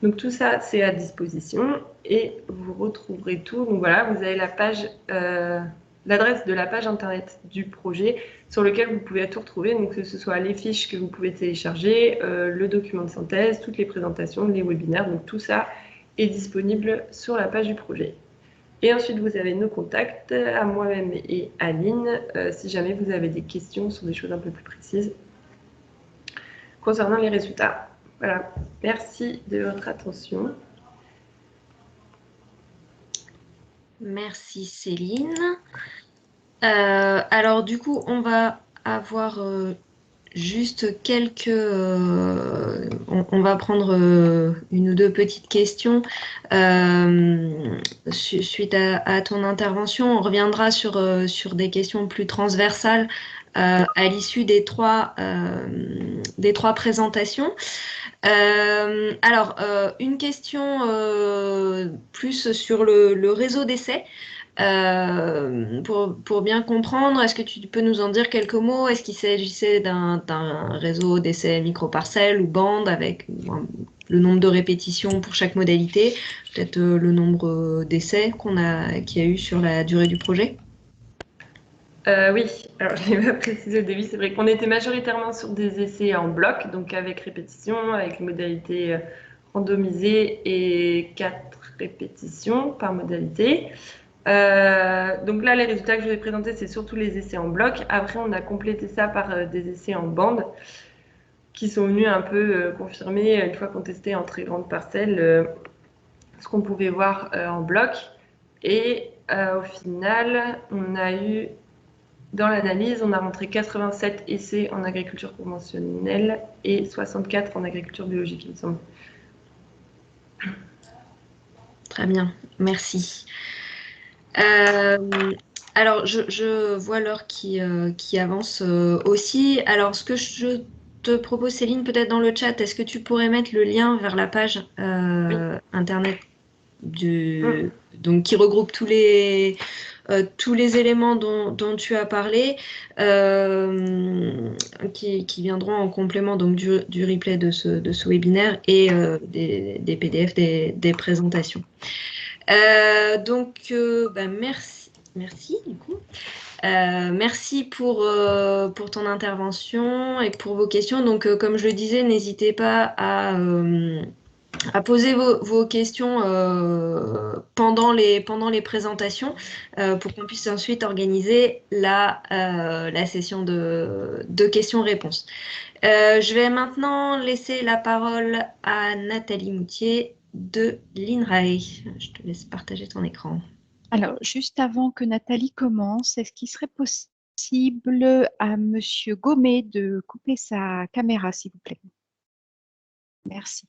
Donc tout ça, c'est à disposition et vous retrouverez tout. Donc voilà, vous avez la page, l'adresse de la page internet du projet sur lequel vous pouvez tout retrouver. Donc que ce soit les fiches que vous pouvez télécharger, le document de synthèse, toutes les présentations, les webinaires. Donc tout ça est disponible sur la page du projet. Et ensuite, vous avez nos contacts à moi-même et à Aline, si jamais vous avez des questions sur des choses un peu plus précises concernant les résultats. Voilà, merci de votre attention. Merci Céline. Alors du coup, on va avoir juste quelques... on va prendre une ou 2 petites questions suite à ton intervention. On reviendra sur des questions plus transversales à l'issue des 3 présentations. Alors, une question plus sur le réseau d'essai. Pour bien comprendre, est-ce que tu peux nous en dire quelques mots? Est-ce qu'il s'agissait d'un réseau d'essais microparcelles ou bandes avec le nombre de répétitions pour chaque modalité, peut-être le nombre d'essais qu'il y a eu sur la durée du projet? Oui, alors je ne l'ai pas précisé au début, c'est vrai qu'on était majoritairement sur des essais en bloc, donc avec répétition, avec une modalité randomisée et 4 répétitions par modalité. Donc là, les résultats que je vais présenter, c'est surtout les essais en bloc. Après, on a complété ça par des essais en bande qui sont venus un peu confirmer, une fois qu'on testait en très grande parcelle, ce qu'on pouvait voir en bloc. Et au final, on a eu, dans l'analyse, on a rentré 87 essais en agriculture conventionnelle et 64 en agriculture biologique, il me semble. Très bien, merci. Alors, je vois l'heure qui avance aussi. Alors, ce que je te propose, Céline, peut-être dans le chat, est-ce que tu pourrais mettre le lien vers la page internet donc, qui regroupe tous les éléments dont tu as parlé, qui viendront en complément donc, du replay de ce webinaire et des PDF des présentations. Donc, merci du coup. Merci pour ton intervention et pour vos questions. Donc, comme je le disais, n'hésitez pas à poser vos questions pendant les présentations pour qu'on puisse ensuite organiser la session de questions-réponses. Je vais maintenant laisser la parole à Nathalie Moutier de l'INRAE. Je te laisse partager ton écran. Alors, juste avant que Nathalie commence, est-ce qu'il serait possible à Monsieur Gommet de couper sa caméra, s'il vous plaît? Merci.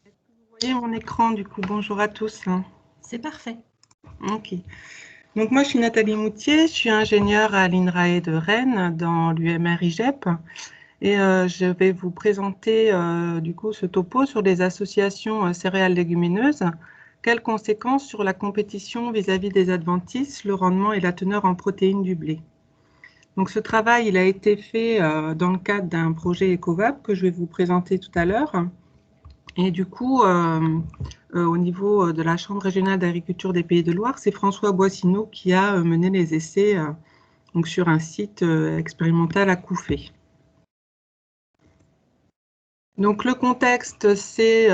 Vous voyez mon écran, du coup, bonjour à tous. C'est parfait. Ok. Donc moi, je suis Nathalie Moutier, je suis ingénieure à l'INRAE de Rennes, dans l'UMR-IGEP. Et je vais vous présenter du coup ce topo sur les associations céréales légumineuses. Quelles conséquences sur la compétition vis-à-vis des adventices, le rendement et la teneur en protéines du blé. Donc ce travail, il a été fait dans le cadre d'un projet EcoVap que je vais vous présenter tout à l'heure. Et du coup, au niveau de la Chambre régionale d'agriculture des Pays de Loire, c'est François Boissineau qui a mené les essais donc sur un site expérimental à Couffé. Donc le contexte, c'est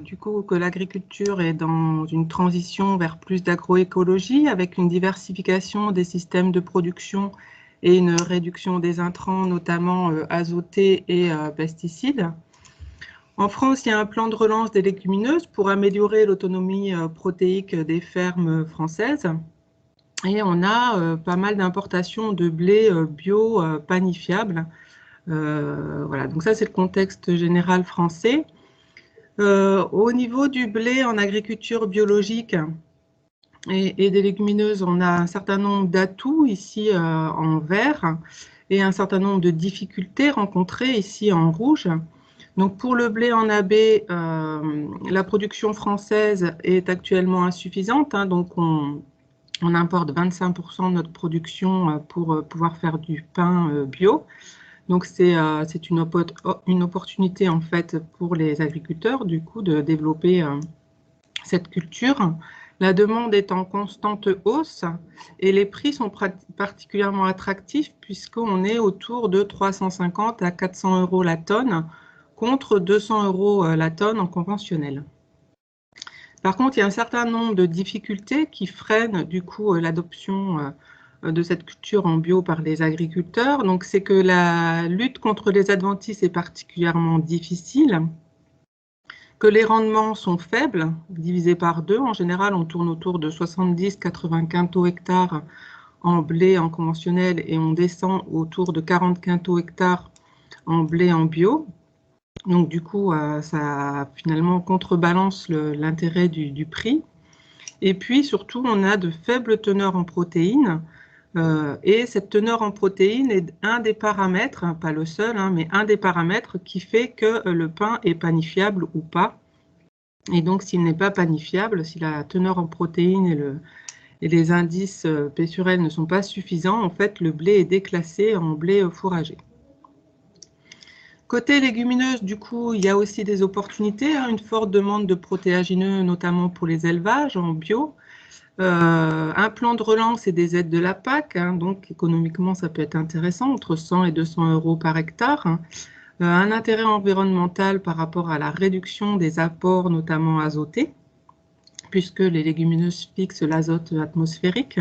du coup que l'agriculture est dans une transition vers plus d'agroécologie avec une diversification des systèmes de production et une réduction des intrants, notamment azotés et pesticides. En France, il y a un plan de relance des légumineuses pour améliorer l'autonomie protéique des fermes françaises. Et on a pas mal d'importations de blé bio panifiable. Voilà, donc ça c'est le contexte général français. Au niveau du blé en agriculture biologique et des légumineuses, on a un certain nombre d'atouts ici en vert et un certain nombre de difficultés rencontrées ici en rouge. Donc pour le blé en AB, la production française est actuellement insuffisante, hein, donc on importe 25% de notre production pour pouvoir faire du pain bio. Donc c'est une opportunité en fait pour les agriculteurs du coup de développer cette culture. La demande est en constante hausse et les prix sont particulièrement attractifs puisqu'on est autour de 350 à 400 € la tonne contre 200 € la tonne en conventionnel. Par contre, il y a un certain nombre de difficultés qui freinent du coup l'adoption de cette culture en bio par les agriculteurs. Donc, c'est que la lutte contre les adventices est particulièrement difficile, que les rendements sont faibles, divisés par 2. En général, on tourne autour de 70-80 quintaux hectares en blé en conventionnel et on descend autour de 40 quintaux hectares en blé en bio. Donc du coup, ça finalement contrebalance l'intérêt du prix. Et puis surtout, on a de faibles teneurs en protéines. Et cette teneur en protéines est un des paramètres, hein, pas le seul, hein, mais un des paramètres qui fait que le pain est panifiable ou pas. Et donc, s'il n'est pas panifiable, si la teneur en protéines et les indices P sur L ne sont pas suffisants, en fait, le blé est déclassé en blé fourragé. Côté légumineuses, du coup, il y a aussi des opportunités, hein, une forte demande de protéagineux, notamment pour les élevages en bio. Un plan de relance et des aides de la PAC, hein, donc économiquement, ça peut être intéressant, entre 100 et 200 € par hectare. Hein. Un intérêt environnemental par rapport à la réduction des apports, notamment azotés, puisque les légumineuses fixent l'azote atmosphérique.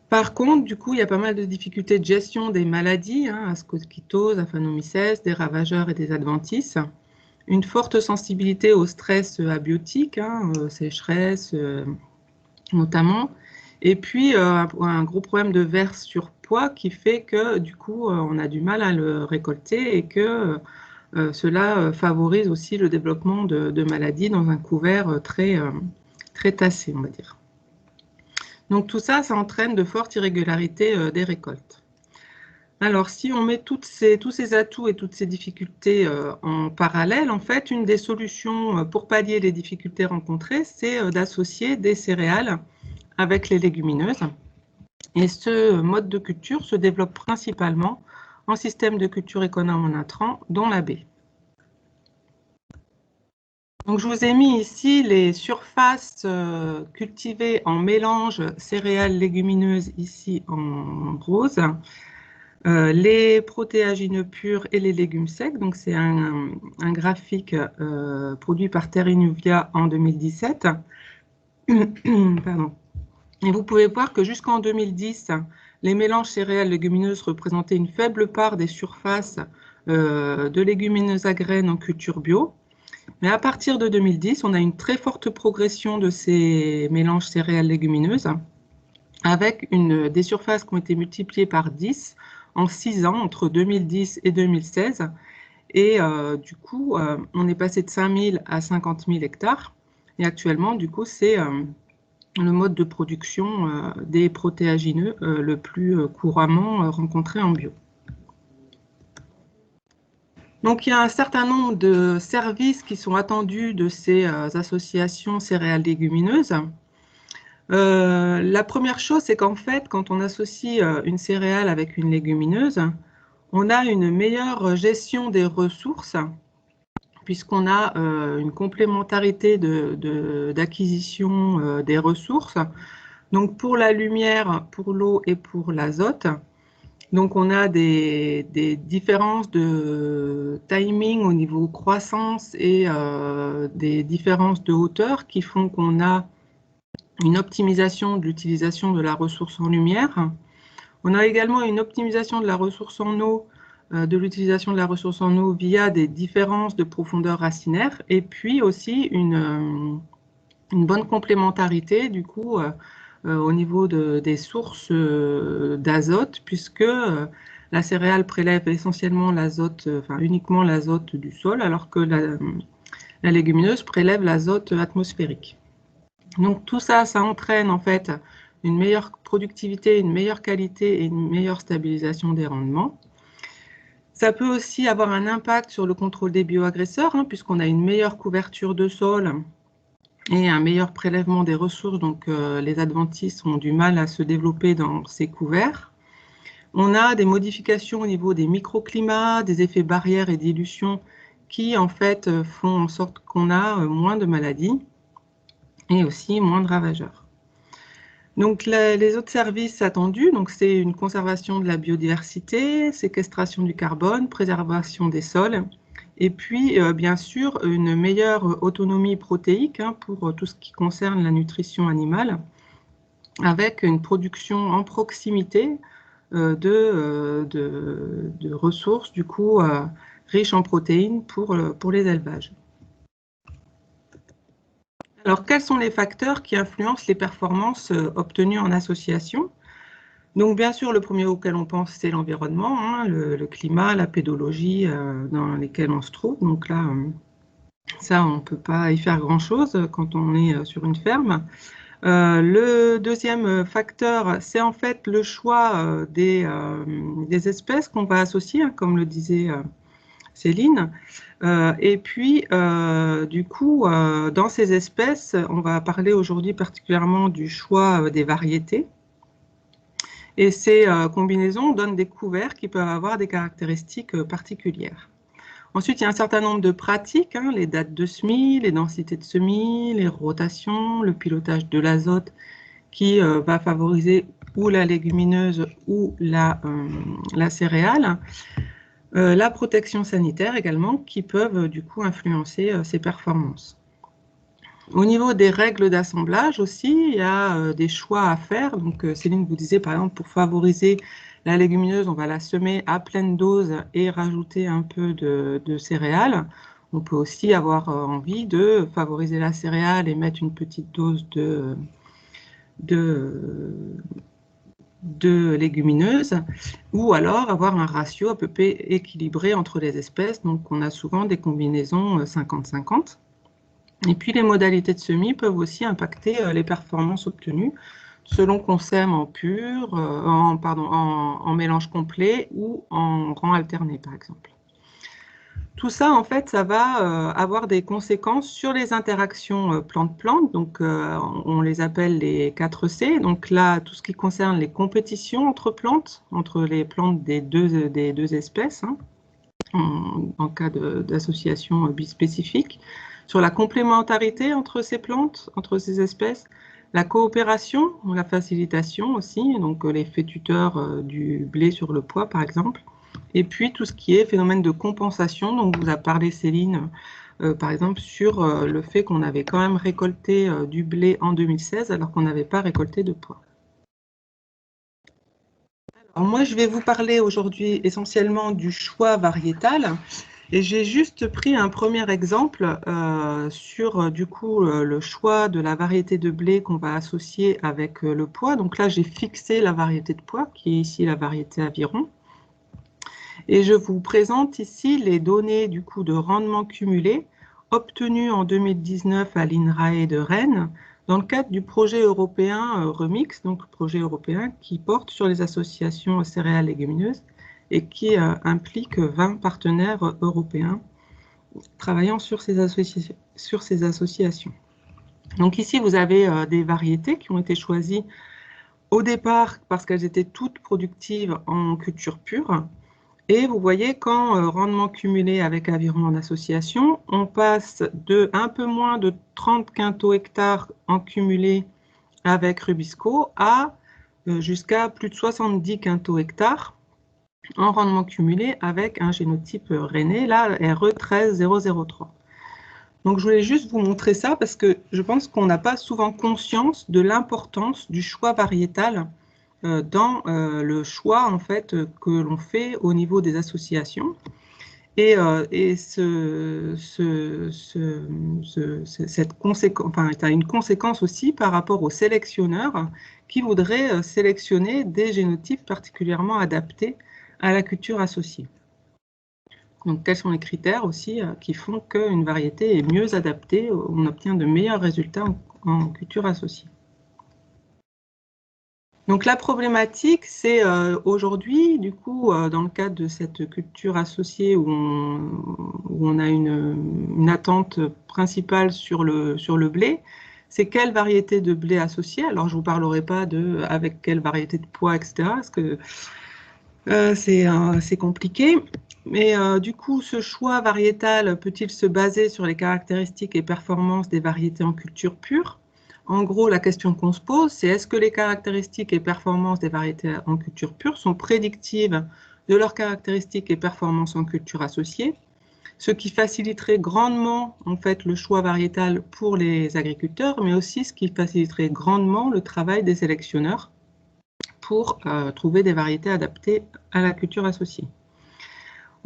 Par contre, du coup, il y a pas mal de difficultés de gestion des maladies, hein, ascochytose, aphanomycèse, des ravageurs et des adventices. Une forte sensibilité au stress abiotique, hein, sécheresse notamment. Et puis, un gros problème de vers surpoids qui fait que, du coup, on a du mal à le récolter et que cela favorise aussi le développement de maladies dans un couvert très tassé, on va dire. Donc tout ça, ça entraîne de fortes irrégularités des récoltes. Alors, si on met tous ces atouts et toutes ces difficultés en parallèle, en fait, une des solutions pour pallier les difficultés rencontrées, c'est d'associer des céréales avec les légumineuses. Et ce mode de culture se développe principalement en système de culture économe en intrants, dont la baie. Donc, je vous ai mis ici les surfaces cultivées en mélange céréales légumineuses, ici en rose, les protéagineux purs et les légumes secs. Donc, c'est un graphique produit par Terrinuvia en 2017. Pardon. Et vous pouvez voir que jusqu'en 2010, les mélanges céréales légumineuses représentaient une faible part des surfaces de légumineuses à graines en culture bio. Mais à partir de 2010, on a une très forte progression de ces mélanges céréales légumineuses avec des surfaces qui ont été multipliées par 10 en 6 ans, entre 2010 et 2016. Et du coup, on est passé de 5 000 à 50 000 hectares. Et actuellement, du coup, c'est le mode de production des protéagineux le plus couramment rencontré en bio. Donc, il y a un certain nombre de services qui sont attendus de ces associations céréales légumineuses. La première chose, c'est qu'en fait, quand on associe une céréale avec une légumineuse, on a une meilleure gestion des ressources, puisqu'on a une complémentarité d'acquisition des ressources. Donc, pour la lumière, pour l'eau et pour l'azote. Donc, on a des différences de timing au niveau croissance et des différences de hauteur qui font qu'on a une optimisation de l'utilisation de la ressource en lumière. On a également une optimisation de la ressource en eau, de l'utilisation de la ressource en eau via des différences de profondeur racinaire et puis aussi une bonne complémentarité du coup au niveau des sources d'azote, puisque la céréale prélève essentiellement l'azote, enfin uniquement l'azote du sol, alors que la légumineuse prélève l'azote atmosphérique. Donc tout ça, ça entraîne en fait une meilleure productivité, une meilleure qualité et une meilleure stabilisation des rendements. Ça peut aussi avoir un impact sur le contrôle des bioagresseurs, hein, puisqu'on a une meilleure couverture de sol et un meilleur prélèvement des ressources, donc les adventices ont du mal à se développer dans ces couverts. On a des modifications au niveau des microclimats, des effets barrières et dilution qui en fait font en sorte qu'on a moins de maladies et aussi moins de ravageurs. Donc les autres services attendus, c'est une conservation de la biodiversité, séquestration du carbone, préservation des sols, et puis, bien sûr, une meilleure autonomie protéique hein, pour tout ce qui concerne la nutrition animale, avec une production en proximité de ressources, du coup, riches en protéines pour les élevages. Alors, quels sont les facteurs qui influencent les performances obtenues en association? Donc, bien sûr, le premier auquel on pense, c'est l'environnement, hein, le climat, la pédologie dans lesquelles on se trouve. Donc là, ça, on ne peut pas y faire grand-chose quand on est sur une ferme. Le deuxième facteur, c'est en fait le choix des espèces qu'on va associer, hein, comme le disait Céline. Et puis, du coup, dans ces espèces, on va parler aujourd'hui particulièrement du choix des variétés. Et ces combinaisons donnent des couverts qui peuvent avoir des caractéristiques particulières. Ensuite, il y a un certain nombre de pratiques, hein, les dates de semis, les densités de semis, les rotations, le pilotage de l'azote qui va favoriser ou la légumineuse ou la céréale. La protection sanitaire également, qui peuvent du coup influencer ces performances. Au niveau des règles d'assemblage aussi, il y a des choix à faire. Donc Céline vous disait par exemple pour favoriser la légumineuse, on va la semer à pleine dose et rajouter un peu de céréales. On peut aussi avoir envie de favoriser la céréale et mettre une petite dose de légumineuses, ou alors avoir un ratio à peu près équilibré entre les espèces. Donc on a souvent des combinaisons 50-50. Et puis les modalités de semis peuvent aussi impacter les performances obtenues selon qu'on sème en pur, en mélange complet ou en rang alterné par exemple. Tout ça, en fait, ça va avoir des conséquences sur les interactions plante-plante. Donc, on les appelle les 4C. Donc là, tout ce qui concerne les compétitions entre plantes, entre les plantes des deux espèces, hein, en cas d'association bispécifique. Sur la complémentarité entre ces plantes, entre ces espèces. La coopération, la facilitation aussi, donc les faits tuteurs du blé sur le pois, par exemple. Et puis tout ce qui est phénomène de compensation, dont vous a parlé Céline, par exemple, sur le fait qu'on avait quand même récolté du blé en 2016 alors qu'on n'avait pas récolté de pois. Alors moi, je vais vous parler aujourd'hui essentiellement du choix variétal. Et j'ai juste pris un premier exemple sur du coup le choix de la variété de blé qu'on va associer avec le pois. Donc là, j'ai fixé la variété de pois, qui est ici la variété Aviron. Et je vous présente ici les données du coup de rendement cumulé obtenues en 2019 à l'INRAE de Rennes dans le cadre du projet européen REMIX, donc projet européen qui porte sur les associations céréales légumineuses et qui implique 20 partenaires européens travaillant sur ces associations. Donc ici, vous avez des variétés qui ont été choisies au départ parce qu'elles étaient toutes productives en culture pure. Et vous voyez qu'en rendement cumulé avec Aviron en association, on passe de un peu moins de 30 quintaux hectares en cumulé avec Rubisco à jusqu'à plus de 70 quintaux hectares en rendement cumulé avec un génotype rennais, là RE13003. Donc je voulais juste vous montrer ça parce que je pense qu'on n'a pas souvent conscience de l'importance du choix variétal dans le choix en fait que l'on fait au niveau des associations. Et cette conséquence, enfin, tu as une conséquence aussi par rapport aux sélectionneurs qui voudraient sélectionner des génotypes particulièrement adaptés à la culture associée. Donc, quels sont les critères aussi qui font qu'une variété est mieux adaptée, on obtient de meilleurs résultats en culture associée. Donc, la problématique, c'est aujourd'hui, du coup, dans le cadre de cette culture associée où on a une attente principale sur le blé, c'est quelle variété de blé associée. Alors, je ne vous parlerai pas de avec quelle variété de pois, etc., parce que c'est compliqué. Mais du coup, ce choix variétal peut-il se baser sur les caractéristiques et performances des variétés en culture pure? En gros, la question qu'on se pose, c'est est-ce que les caractéristiques et performances des variétés en culture pure sont prédictives de leurs caractéristiques et performances en culture associée, ce qui faciliterait grandement en fait, le choix variétal pour les agriculteurs, mais aussi ce qui faciliterait grandement le travail des sélectionneurs pour trouver des variétés adaptées à la culture associée.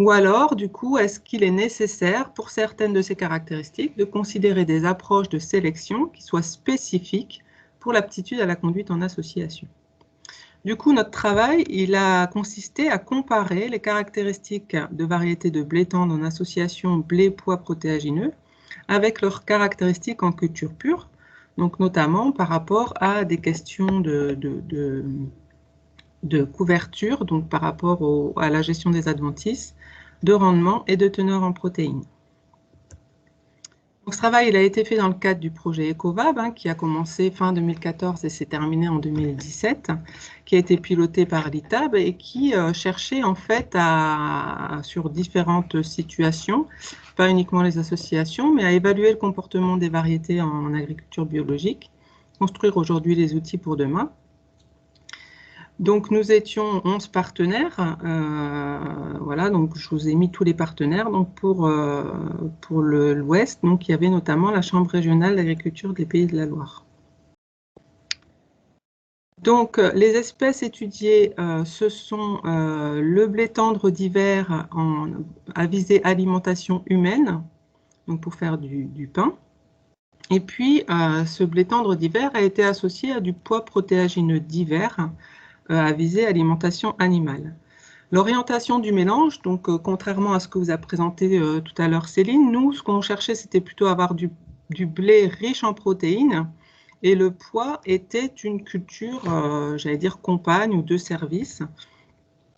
Ou alors, du coup, est-ce qu'il est nécessaire, pour certaines de ces caractéristiques, de considérer des approches de sélection qui soient spécifiques pour l'aptitude à la conduite en association? Du coup, notre travail, il a consisté à comparer les caractéristiques de variétés de blé tendre en association blé-pois protéagineux avec leurs caractéristiques en culture pure, donc notamment par rapport à des questions de couverture, donc par rapport à la gestion des adventices, de rendement et de teneur en protéines. Donc, ce travail il a été fait dans le cadre du projet EcoVab, qui a commencé fin 2014 et s'est terminé en 2017, qui a été piloté par l'ITAB et qui cherchait en fait sur différentes situations, pas uniquement les associations, mais à évaluer le comportement des variétés en agriculture biologique, construire aujourd'hui les outils pour demain. Donc, nous étions 11 partenaires. Voilà, donc je vous ai mis tous les partenaires. Donc, pour l'Ouest, donc il y avait notamment la Chambre régionale d'agriculture des Pays de la Loire. Donc, les espèces étudiées, ce sont le blé tendre d'hiver à visée alimentation humaine, donc pour faire du pain. Et puis, ce blé tendre d'hiver a été associé à du pois protéagineux d'hiver, à visée alimentation animale. L'orientation du mélange, donc contrairement à ce que vous a présenté tout à l'heure Céline, nous, ce qu'on cherchait, c'était plutôt avoir du blé riche en protéines, et le pois était une culture, j'allais dire, compagne ou de service.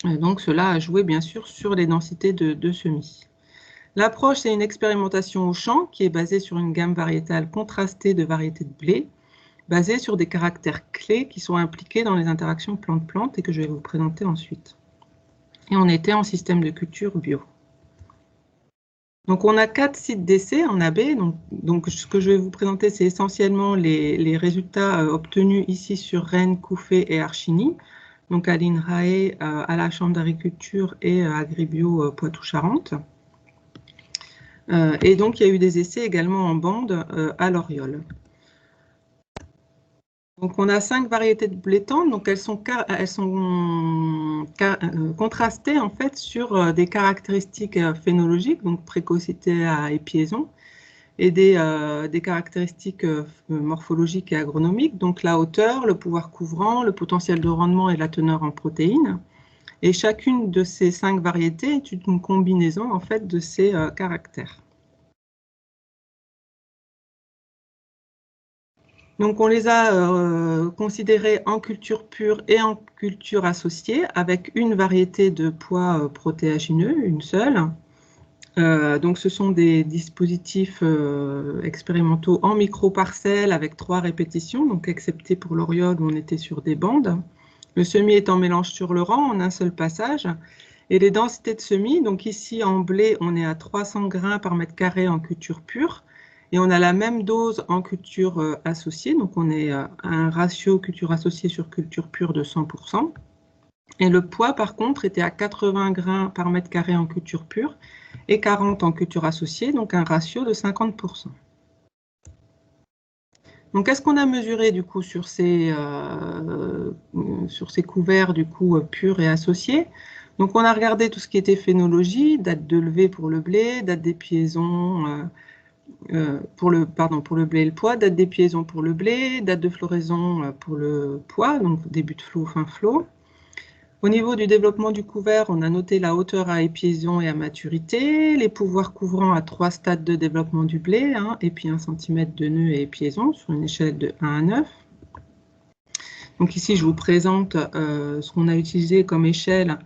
Donc cela a joué bien sûr sur les densités de semis. L'approche, c'est une expérimentation au champ qui est basée sur une gamme variétale contrastée de variétés de blé, basée sur des caractères clés qui sont impliqués dans les interactions plante-plante et que je vais vous présenter ensuite. Et on était en système de culture bio. Donc, on a 4 sites d'essai en AB. Donc, ce que je vais vous présenter, c'est essentiellement les résultats obtenus ici sur Rennes, Couffé et Archigny, donc à l'INRAE, à la Chambre d'agriculture et à Agribio Poitou-Charentes. Et donc, il y a eu des essais également en bande à l'Oriole. Donc, on a 5 variétés de blé tendre, donc elles sont contrastées en fait sur des caractéristiques phénologiques, donc précocité à épiaison, et des caractéristiques morphologiques et agronomiques, donc la hauteur, le pouvoir couvrant, le potentiel de rendement et la teneur en protéines. Et chacune de ces 5 variétés est une combinaison en fait de ces caractères. Donc, on les a considérés en culture pure et en culture associée, avec une variété de pois protéagineux, une seule. Donc, ce sont des dispositifs expérimentaux en micro-parcelles avec 3 répétitions, donc excepté pour l'Oriole où on était sur des bandes. Le semis est en mélange sur le rang en un seul passage. Et les densités de semis, donc ici en blé, on est à 300 grains par mètre carré en culture pure. Et on a la même dose en culture associée, donc on est à un ratio culture associée sur culture pure de 100%. Et le poids, par contre, était à 80 grains par mètre carré en culture pure et 40 en culture associée, donc un ratio de 50%. Donc, qu'est-ce qu'on a mesuré du coup sur ces couverts du coup purs et associés? Donc, on a regardé tout ce qui était phénologie, date de levée pour le blé, date d'épiaison, pour le blé et le pois, date d'épiaison pour le blé, date de floraison pour le pois, donc début de flot, fin flot. Au niveau du développement du couvert, on a noté la hauteur à épiaison et à maturité, les pouvoirs couvrants à 3 stades de développement du blé, et puis 1 cm de nœud et épiaison sur une échelle de 1 à 9. Donc ici, je vous présente ce qu'on a utilisé comme échelle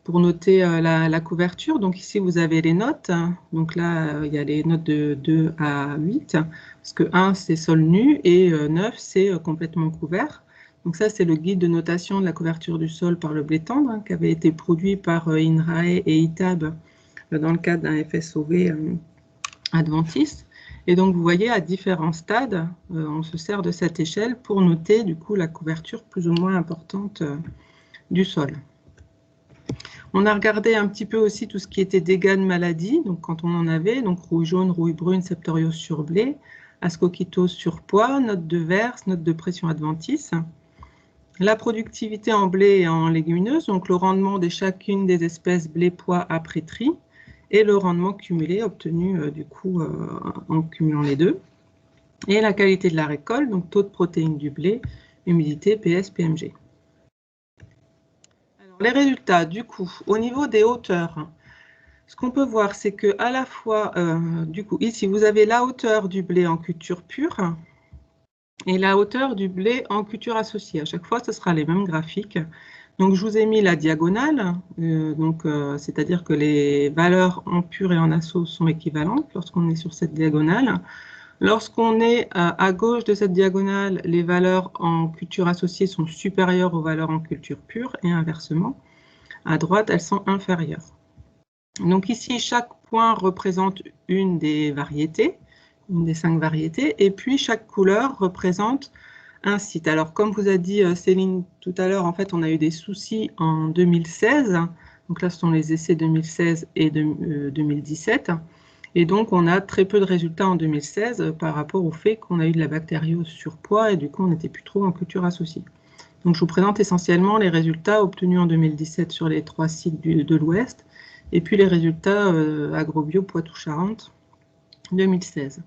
pour noter la couverture. Donc ici, vous avez les notes. Donc là, il y a les notes de 2 à 8, parce que 1, c'est sol nu, et 9, c'est complètement couvert. Donc ça, c'est le guide de notation de la couverture du sol par le blé tendre, qui avait été produit par INRAE et ITAB dans le cadre d'un FSOV Adventiste. Et donc, vous voyez, à différents stades, on se sert de cette échelle pour noter, du coup, la couverture plus ou moins importante du sol. On a regardé un petit peu aussi tout ce qui était dégâts de maladie, donc quand on en avait, donc rouille jaune, rouille brune, septoriose sur blé, ascochytose sur pois, note de verse, note de pression adventice. La productivité en blé et en légumineuses, donc le rendement de chacune des espèces blé-pois après tri, et le rendement cumulé obtenu du coup en cumulant les deux. Et la qualité de la récolte, donc taux de protéines du blé, humidité, PS, PMG. Alors, les résultats, du coup, au niveau des hauteurs, ce qu'on peut voir, c'est que à la fois, du coup, ici, vous avez la hauteur du blé en culture pure, et la hauteur du blé en culture associée. À chaque fois, ce sera les mêmes graphiques. Donc, je vous ai mis la diagonale, c'est-à-dire que les valeurs en pur et en asso sont équivalentes lorsqu'on est sur cette diagonale. Lorsqu'on est à gauche de cette diagonale, les valeurs en culture associée sont supérieures aux valeurs en culture pure et inversement. À droite, elles sont inférieures. Donc ici, chaque point représente une des variétés, une des 5 variétés, et puis chaque couleur représente un site. Alors, comme vous a dit Céline tout à l'heure, en fait, on a eu des soucis en 2016. Donc là, ce sont les essais 2016 et 2017. Et donc, on a très peu de résultats en 2016 par rapport au fait qu'on a eu de la bactériose surpoids et du coup, on n'était plus trop en culture associée. Donc, je vous présente essentiellement les résultats obtenus en 2017 sur les 3 sites de l'Ouest et puis les résultats Agrobio Poitou-Charentes 2016.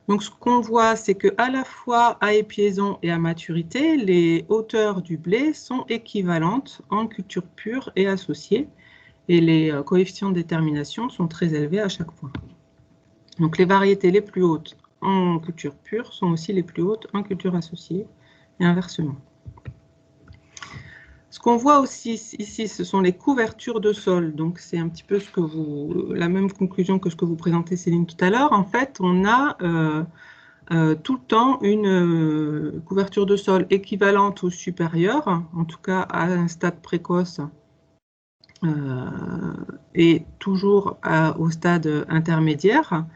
Donc, ce qu'on voit, c'est qu'à la fois à épiaison et à maturité, les hauteurs du blé sont équivalentes en culture pure et associée, et les coefficients de détermination sont très élevés à chaque fois. Donc, les variétés les plus hautes en culture pure sont aussi les plus hautes en culture associée, et inversement. Ce qu'on voit aussi ici, ce sont les couvertures de sol. Donc, c'est un petit peu la même conclusion que ce que vous présentez, Céline, tout à l'heure. En fait, on a tout le temps une couverture de sol équivalente ou supérieure, en tout cas à un stade précoce et toujours au stade intermédiaire.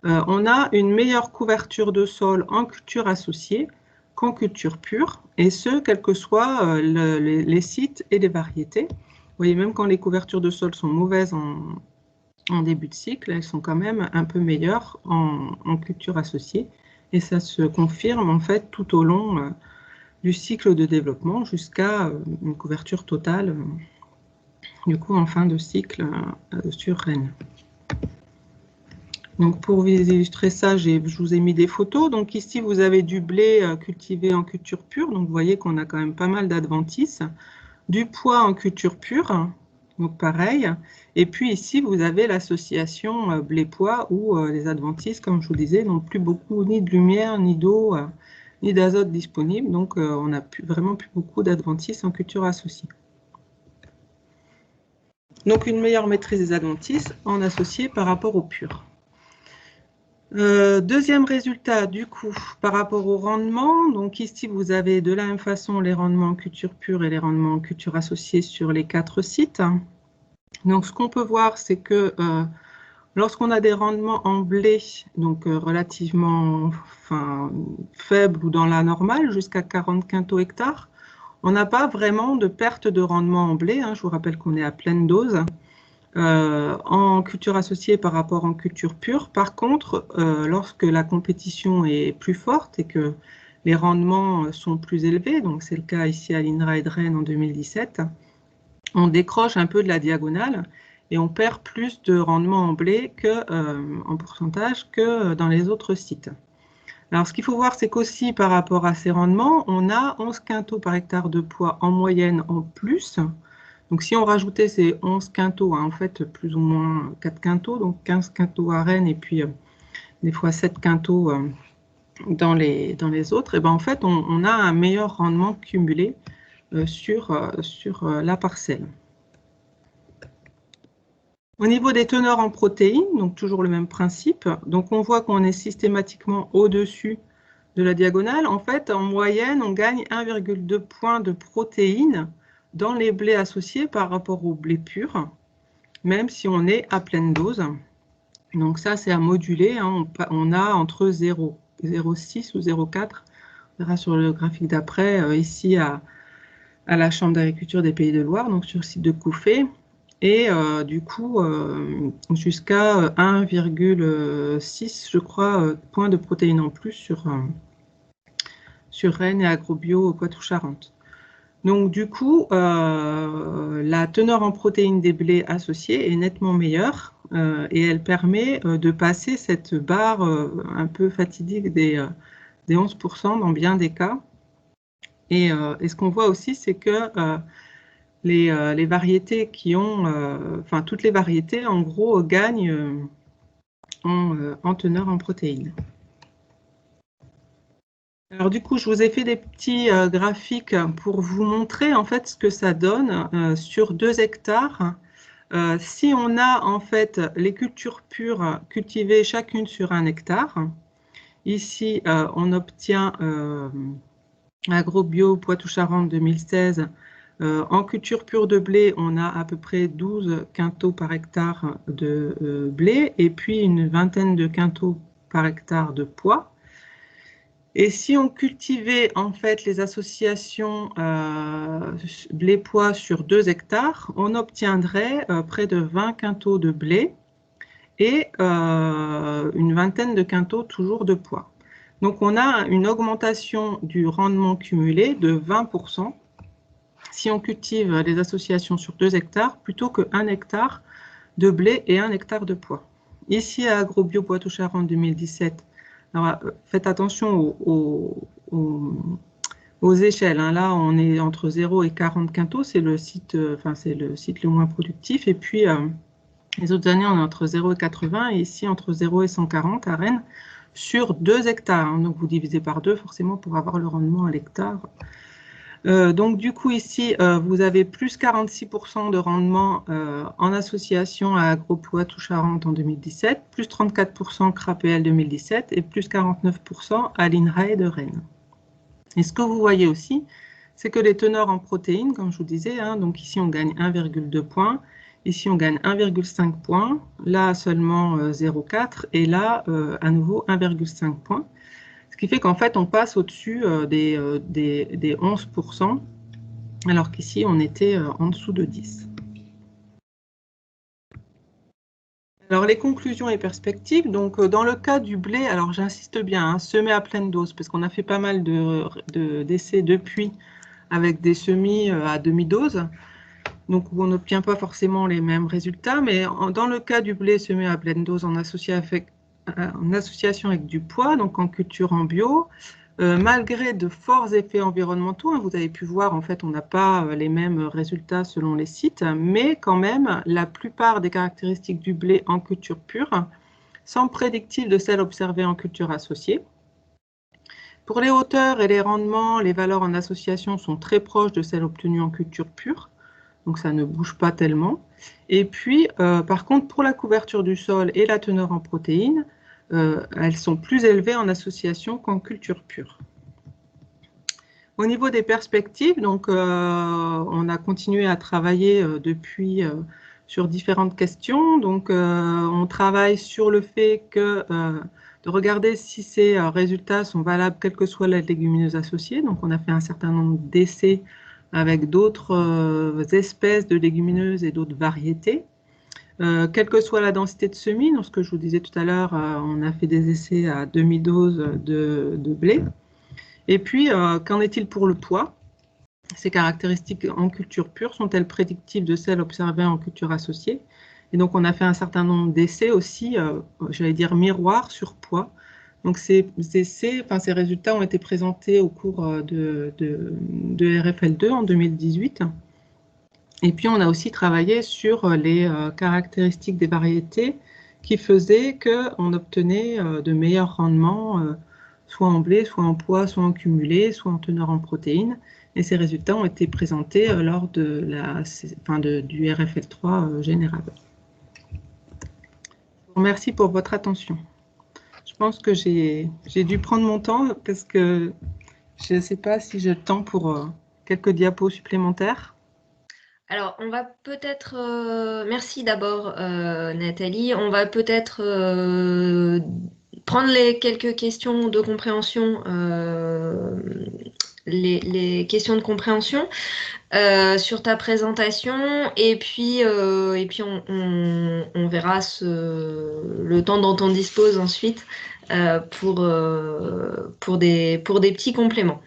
On a une meilleure couverture de sol en culture associée qu'en culture pure, et ce, quels que soient les sites et les variétés. Vous voyez, même quand les couvertures de sol sont mauvaises en début de cycle, elles sont quand même un peu meilleures en culture associée, et ça se confirme en fait tout au long du cycle de développement jusqu'à une couverture totale, du coup en fin de cycle sur Rennes. Donc, pour vous illustrer ça, je vous ai mis des photos. Donc, ici, vous avez du blé cultivé en culture pure. Donc, vous voyez qu'on a quand même pas mal d'adventices. Du pois en culture pure, donc pareil. Et puis, ici, vous avez l'association blé-pois où les adventices, comme je vous disais, n'ont plus beaucoup ni de lumière, ni d'eau, ni d'azote disponible. Donc, on n'a vraiment plus beaucoup d'adventices en culture associée. Donc, une meilleure maîtrise des adventices en associé par rapport au pur. Deuxième résultat, du coup, par rapport au rendement. Donc ici, vous avez de la même façon les rendements en culture pure et les rendements en culture associée sur les 4 sites. Donc ce qu'on peut voir, c'est que lorsqu'on a des rendements en blé, donc relativement faibles ou dans la normale, jusqu'à 40 quintaux hectares, on n'a pas vraiment de perte de rendement en blé. Je vous rappelle qu'on est à pleine dose. En culture associée par rapport en culture pure. Par contre, lorsque la compétition est plus forte et que les rendements sont plus élevés, donc c'est le cas ici à l'INRA et de Rennes en 2017, on décroche un peu de la diagonale et on perd plus de rendement en blé en pourcentage que dans les autres sites. Alors, ce qu'il faut voir, c'est qu'aussi par rapport à ces rendements, on a 11 quintaux par hectare de poids en moyenne en plus. Donc, si on rajoutait ces 11 quintaux, en fait, plus ou moins 4 quintaux, donc 15 quintaux à Rennes et puis des fois 7 quintaux dans les autres, et ben en fait, on a un meilleur rendement cumulé sur la parcelle. Au niveau des teneurs en protéines, donc toujours le même principe, donc on voit qu'on est systématiquement au-dessus de la diagonale. En fait, en moyenne, on gagne 1,2 points de protéines dans les blés associés par rapport au blé pur, même si on est à pleine dose. Donc ça, c'est à moduler. On a entre 0,6 ou 0,4. On verra sur le graphique d'après, ici à la Chambre d'agriculture des Pays de Loire, donc sur le site de Couffé. Et du coup, jusqu'à 1,6, je crois, points de protéines en plus sur Rennes et Agrobio Poitou-Charentes. Donc, du coup, la teneur en protéines des blés associés est nettement meilleure et elle permet de passer cette barre un peu fatidique des 11% dans bien des cas. Et ce qu'on voit aussi, c'est que les variétés qui ont, toutes les variétés, en gros, gagnent en teneur en protéines. Alors du coup, je vous ai fait des petits graphiques pour vous montrer en fait ce que ça donne sur 2 hectares. Si on a en fait les cultures pures cultivées chacune sur 1 hectare, ici on obtient AgroBio Poitou-Charentes 2016. En culture pure de blé, on a à peu près 12 quintaux par hectare de blé et puis une vingtaine de quintaux par hectare de pois. Et si on cultivait en fait les associations blé-pois sur 2 hectares, on obtiendrait près de 20 quintaux de blé et une vingtaine de quintaux toujours de pois. Donc on a une augmentation du rendement cumulé de 20% si on cultive les associations sur 2 hectares plutôt que 1 hectare de blé et 1 hectare de pois. Ici à AgroBio Poitou-Charentes 2017, alors, faites attention aux échelles. Hein. Là, on est entre 0 et 40 quintaux, c'est le site le moins productif. Et puis, les autres années, on est entre 0 et 80, et ici, entre 0 et 140 à Rennes, sur 2 hectares. Hein. Donc, vous divisez par 2, forcément, pour avoir le rendement à l'hectare. Donc, du coup, ici, vous avez plus 46% de rendement en association à AgroPoitou-Charentes en 2017, plus 34% CRAPL 2017 et plus 49% à l'INRAE de Rennes. Et ce que vous voyez aussi, c'est que les teneurs en protéines, comme je vous disais, hein, donc ici, on gagne 1,2 points, ici, on gagne 1,5 points, là, seulement 0,4 et là, à nouveau, 1,5 points. Ce qui fait qu'en fait, on passe au-dessus des 11%, alors qu'ici, on était en dessous de 10. Alors, les conclusions et perspectives. Donc, dans le cas du blé, alors j'insiste bien, hein, semer à pleine dose, parce qu'on a fait pas mal d'essais depuis avec des semis à demi-dose, donc où on n'obtient pas forcément les mêmes résultats. Mais dans le cas du blé semé à pleine dose en association avec du pois, donc en culture en bio, malgré de forts effets environnementaux, hein, vous avez pu voir, en fait, on n'a pas les mêmes résultats selon les sites, mais quand même, la plupart des caractéristiques du blé en culture pure sont prédictives de celles observées en culture associée. Pour les hauteurs et les rendements, les valeurs en association sont très proches de celles obtenues en culture pure. Donc, ça ne bouge pas tellement. Et puis, par contre, pour la couverture du sol et la teneur en protéines, elles sont plus élevées en association qu'en culture pure. Au niveau des perspectives, donc, on a continué à travailler depuis sur différentes questions. Donc, on travaille sur le fait de regarder si ces résultats sont valables, quelle que soit la légumineuse associée. Donc, on a fait un certain nombre d'essais avec d'autres espèces de légumineuses et d'autres variétés. Quelle que soit la densité de semis, donc ce que je vous disais tout à l'heure, on a fait des essais à demi-dose de blé. Et puis, qu'en est-il pour le poids? Ces caractéristiques en culture pure sont-elles prédictives de celles observées en culture associée? Et donc, on a fait un certain nombre d'essais aussi, j'allais dire miroirs sur poids. Donc, ces résultats ont été présentés au cours de RFL2 en 2018. Et puis, on a aussi travaillé sur les caractéristiques des variétés qui faisaient qu'on obtenait de meilleurs rendements, soit en blé, soit en pois, soit en cumulé, soit en teneur en protéines. Et ces résultats ont été présentés lors de du RFL3 général. Je vous remercie pour votre attention. Je pense que j'ai dû prendre mon temps parce que je ne sais pas si j'ai le temps pour quelques diapos supplémentaires. Alors, on va peut-être... merci d'abord, Nathalie. On va peut-être prendre quelques questions de compréhension, les questions de compréhension sur ta présentation. Et puis on verra le temps dont on dispose ensuite pour des petits compléments.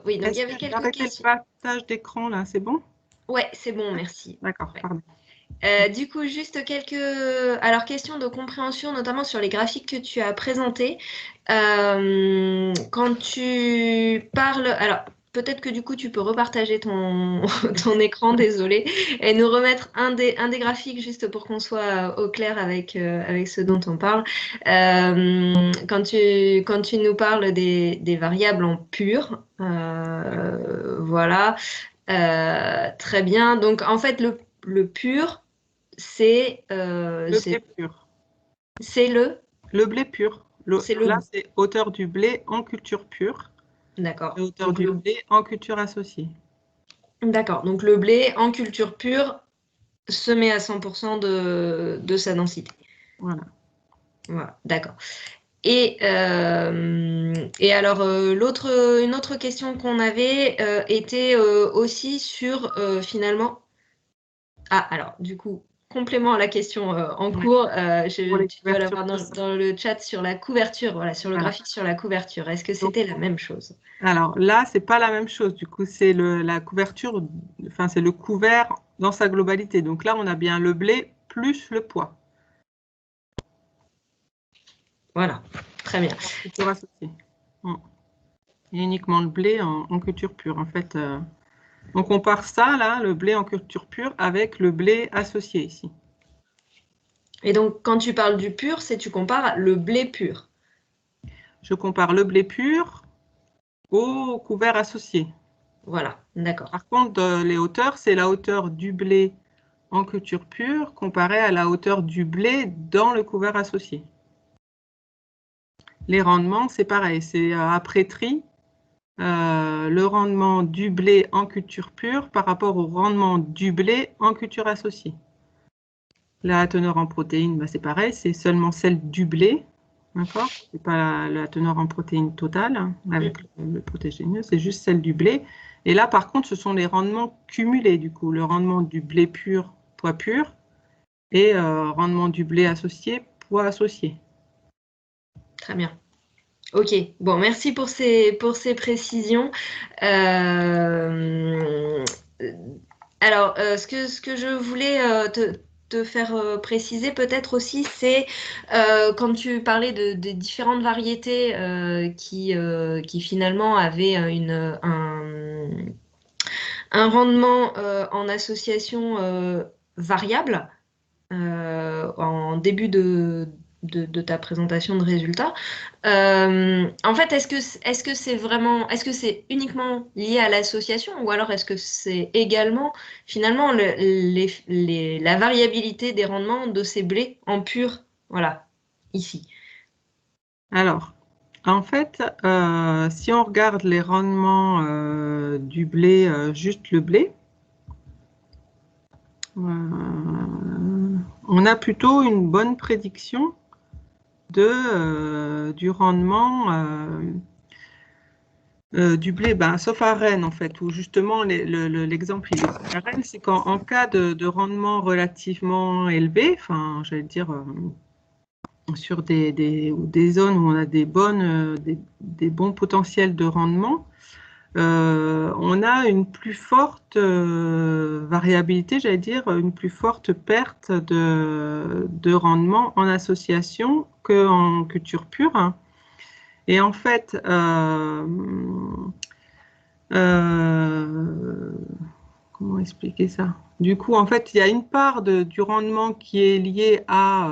Oui, donc il y avait quelques questions. Le partage d'écran, là, c'est bon? Ouais, c'est bon, merci. D'accord, ouais. pardon. Du coup, juste quelques questions de compréhension, notamment sur les graphiques que tu as présentés. Quand tu parles... Alors, peut-être que du coup, tu peux repartager ton, ton écran, désolé, et nous remettre un des graphiques juste pour qu'on soit au clair avec ce dont on parle. Quand tu nous parles des variables en pur, voilà, très bien. Donc, en fait, le pur, c'est Le blé pur. le blé pur. C'est Là, c'est hauteur du blé en culture pure. D'accord. Et hauteur du blé en culture associée. D'accord. Donc, le blé en culture pure semé à 100% de sa densité. Voilà. Voilà, d'accord. Et alors, une autre question qu'on avait était aussi sur finalement. Ah, alors, du coup, complément à la question en cours, tu dois l'avoir dans le chat sur la couverture, voilà, sur le graphique sur la couverture. Est-ce que c'était la même chose? Alors là, c'est pas la même chose. Du coup, c'est la couverture, enfin, c'est le couvert dans sa globalité. Donc là, on a bien le blé plus le pois. Voilà, très bien. Culture associée. Et uniquement le blé en culture pure. En fait, on compare ça, là, le blé en culture pure, avec le blé associé ici. Et donc, quand tu parles du pur, c'est tu compares le blé pur. Je compare le blé pur au couvert associé. Voilà, d'accord. Par contre, les hauteurs, c'est la hauteur du blé en culture pure comparée à la hauteur du blé dans le couvert associé. Les rendements, c'est pareil, c'est après tri, le rendement du blé en culture pure par rapport au rendement du blé en culture associée. La teneur en protéines, bah, c'est pareil, c'est seulement celle du blé, d'accord? C'est pas la teneur en protéines totale hein, avec le protégénieux, c'est juste celle du blé. Et là, par contre, ce sont les rendements cumulés, du coup, le rendement du blé pur, poids pur, et rendement du blé associé, poids associé. Très bien. Ok, bon, merci pour ces précisions. Alors, ce que je voulais te faire préciser peut-être aussi, c'est quand tu parlais de différentes variétés qui finalement avaient un rendement en association variable en début de ta présentation de résultats. En fait, est-ce que c'est uniquement lié à l'association ou alors est-ce que c'est également finalement la variabilité des rendements de ces blés en pur, voilà, ici? Alors, en fait, si on regarde les rendements du blé, juste le blé, on a plutôt une bonne prédiction du rendement du blé, sauf à Rennes en fait, où justement l'exemple il est à Rennes, c'est qu'en cas de rendement relativement élevé, enfin j'allais dire sur des zones où on a des bons potentiels de rendement, on a une plus forte variabilité, j'allais dire, une plus forte perte de rendement en association qu'en culture pure. Hein. Et en fait, comment expliquer ça? Du coup, en fait, il y a une part du rendement qui est liée à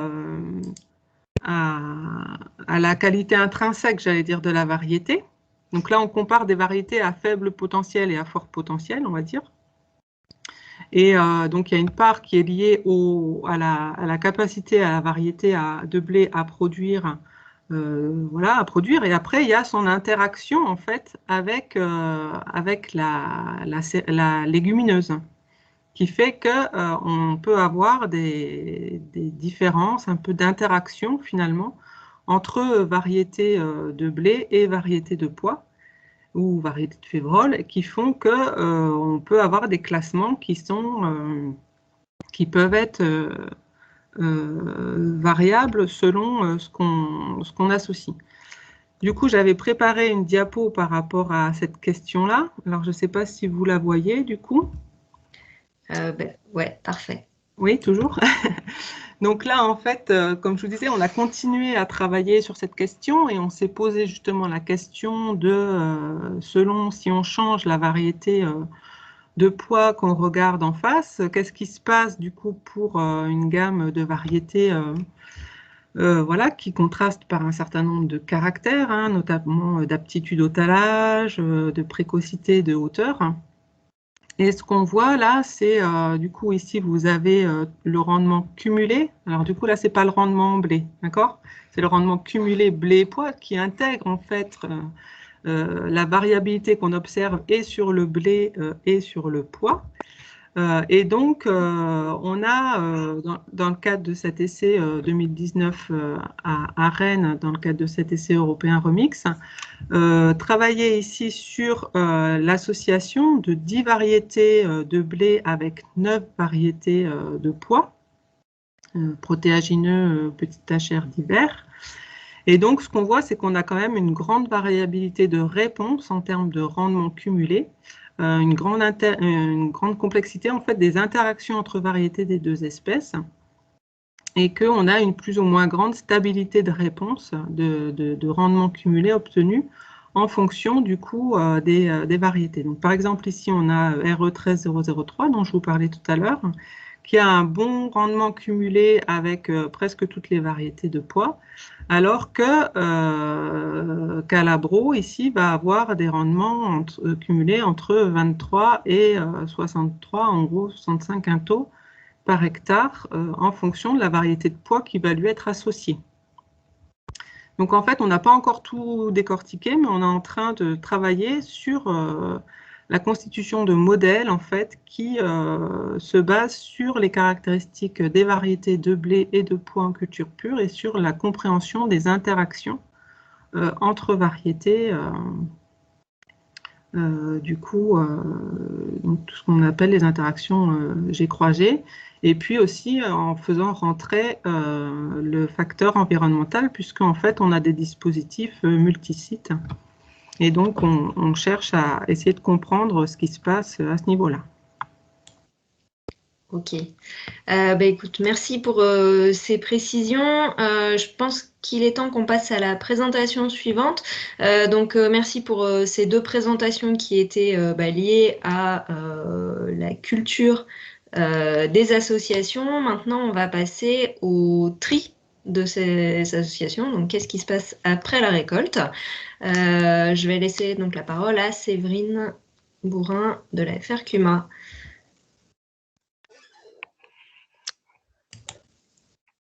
la qualité intrinsèque, j'allais dire, de la variété. Donc là, on compare des variétés à faible potentiel et à fort potentiel, on va dire. Et donc, il y a une part qui est liée à la capacité à la variété de blé à produire, voilà, à produire. Et après, il y a son interaction, en fait, avec la légumineuse, qui fait qu'on peut avoir des différences, un peu d'interaction, finalement, entre variétés de blé et variétés de pois ou variétés de févrole qui font qu'on peut avoir des classements qui peuvent être variables selon ce qu'on associe. Du coup, j'avais préparé une diapo par rapport à cette question-là. Alors, je ne sais pas si vous la voyez, du coup. Ouais, parfait. Oui, toujours. Donc là, en fait, comme je vous disais, on a continué à travailler sur cette question et on s'est posé justement la question de, selon si on change la variété de poids qu'on regarde en face, qu'est-ce qui se passe du coup pour une gamme de variétés voilà, qui contrastent par un certain nombre de caractères, hein, notamment d'aptitude au talage, de précocité, de hauteur. Et ce qu'on voit là, c'est du coup ici vous avez le rendement cumulé. Alors du coup là, c'est pas le rendement blé, d'accord? C'est le rendement cumulé blé-poids qui intègre en fait la variabilité qu'on observe et sur le blé et sur le poids. Et donc, on a, dans le cadre de cet essai 2019 à Rennes, dans le cadre de cet essai européen Remix, travaillé ici sur l'association de 10 variétés de blé avec 9 variétés de pois, protéagineux, petites tachères divers. Et donc, ce qu'on voit, c'est qu'on a quand même une grande variabilité de réponse en termes de rendement cumulé, une grande complexité en fait des interactions entre variétés des deux espèces, et qu'on a une plus ou moins grande stabilité de réponse de rendement cumulé obtenu en fonction du coup des variétés. Donc, par exemple, ici, on a RE13003 dont je vous parlais tout à l'heure, qui a un bon rendement cumulé avec presque toutes les variétés de pois, alors que Calabro, ici, va avoir des rendements cumulés entre 23 et 63, en gros 65 quintaux par hectare, en fonction de la variété de pois qui va lui être associée. Donc en fait, on n'a pas encore tout décortiqué, mais on est en train de travailler sur la constitution de modèles en fait, qui se basent sur les caractéristiques des variétés de blé et de pois en culture pure et sur la compréhension des interactions entre variétés, du coup, donc tout ce qu'on appelle les interactions G-croisées, et puis aussi en faisant rentrer le facteur environnemental, puisqu'en fait, on a des dispositifs multisites. Et donc, on cherche à essayer de comprendre ce qui se passe à ce niveau-là. Ok. Écoute, merci pour ces précisions. Je pense qu'il est temps qu'on passe à la présentation suivante. Merci pour ces deux présentations qui étaient liées à la culture des associations. Maintenant, on va passer au tri de ces associations. Donc, qu'est-ce qui se passe après la récolte? Je vais laisser donc la parole à Séverine Bourrin de la FRCUMA.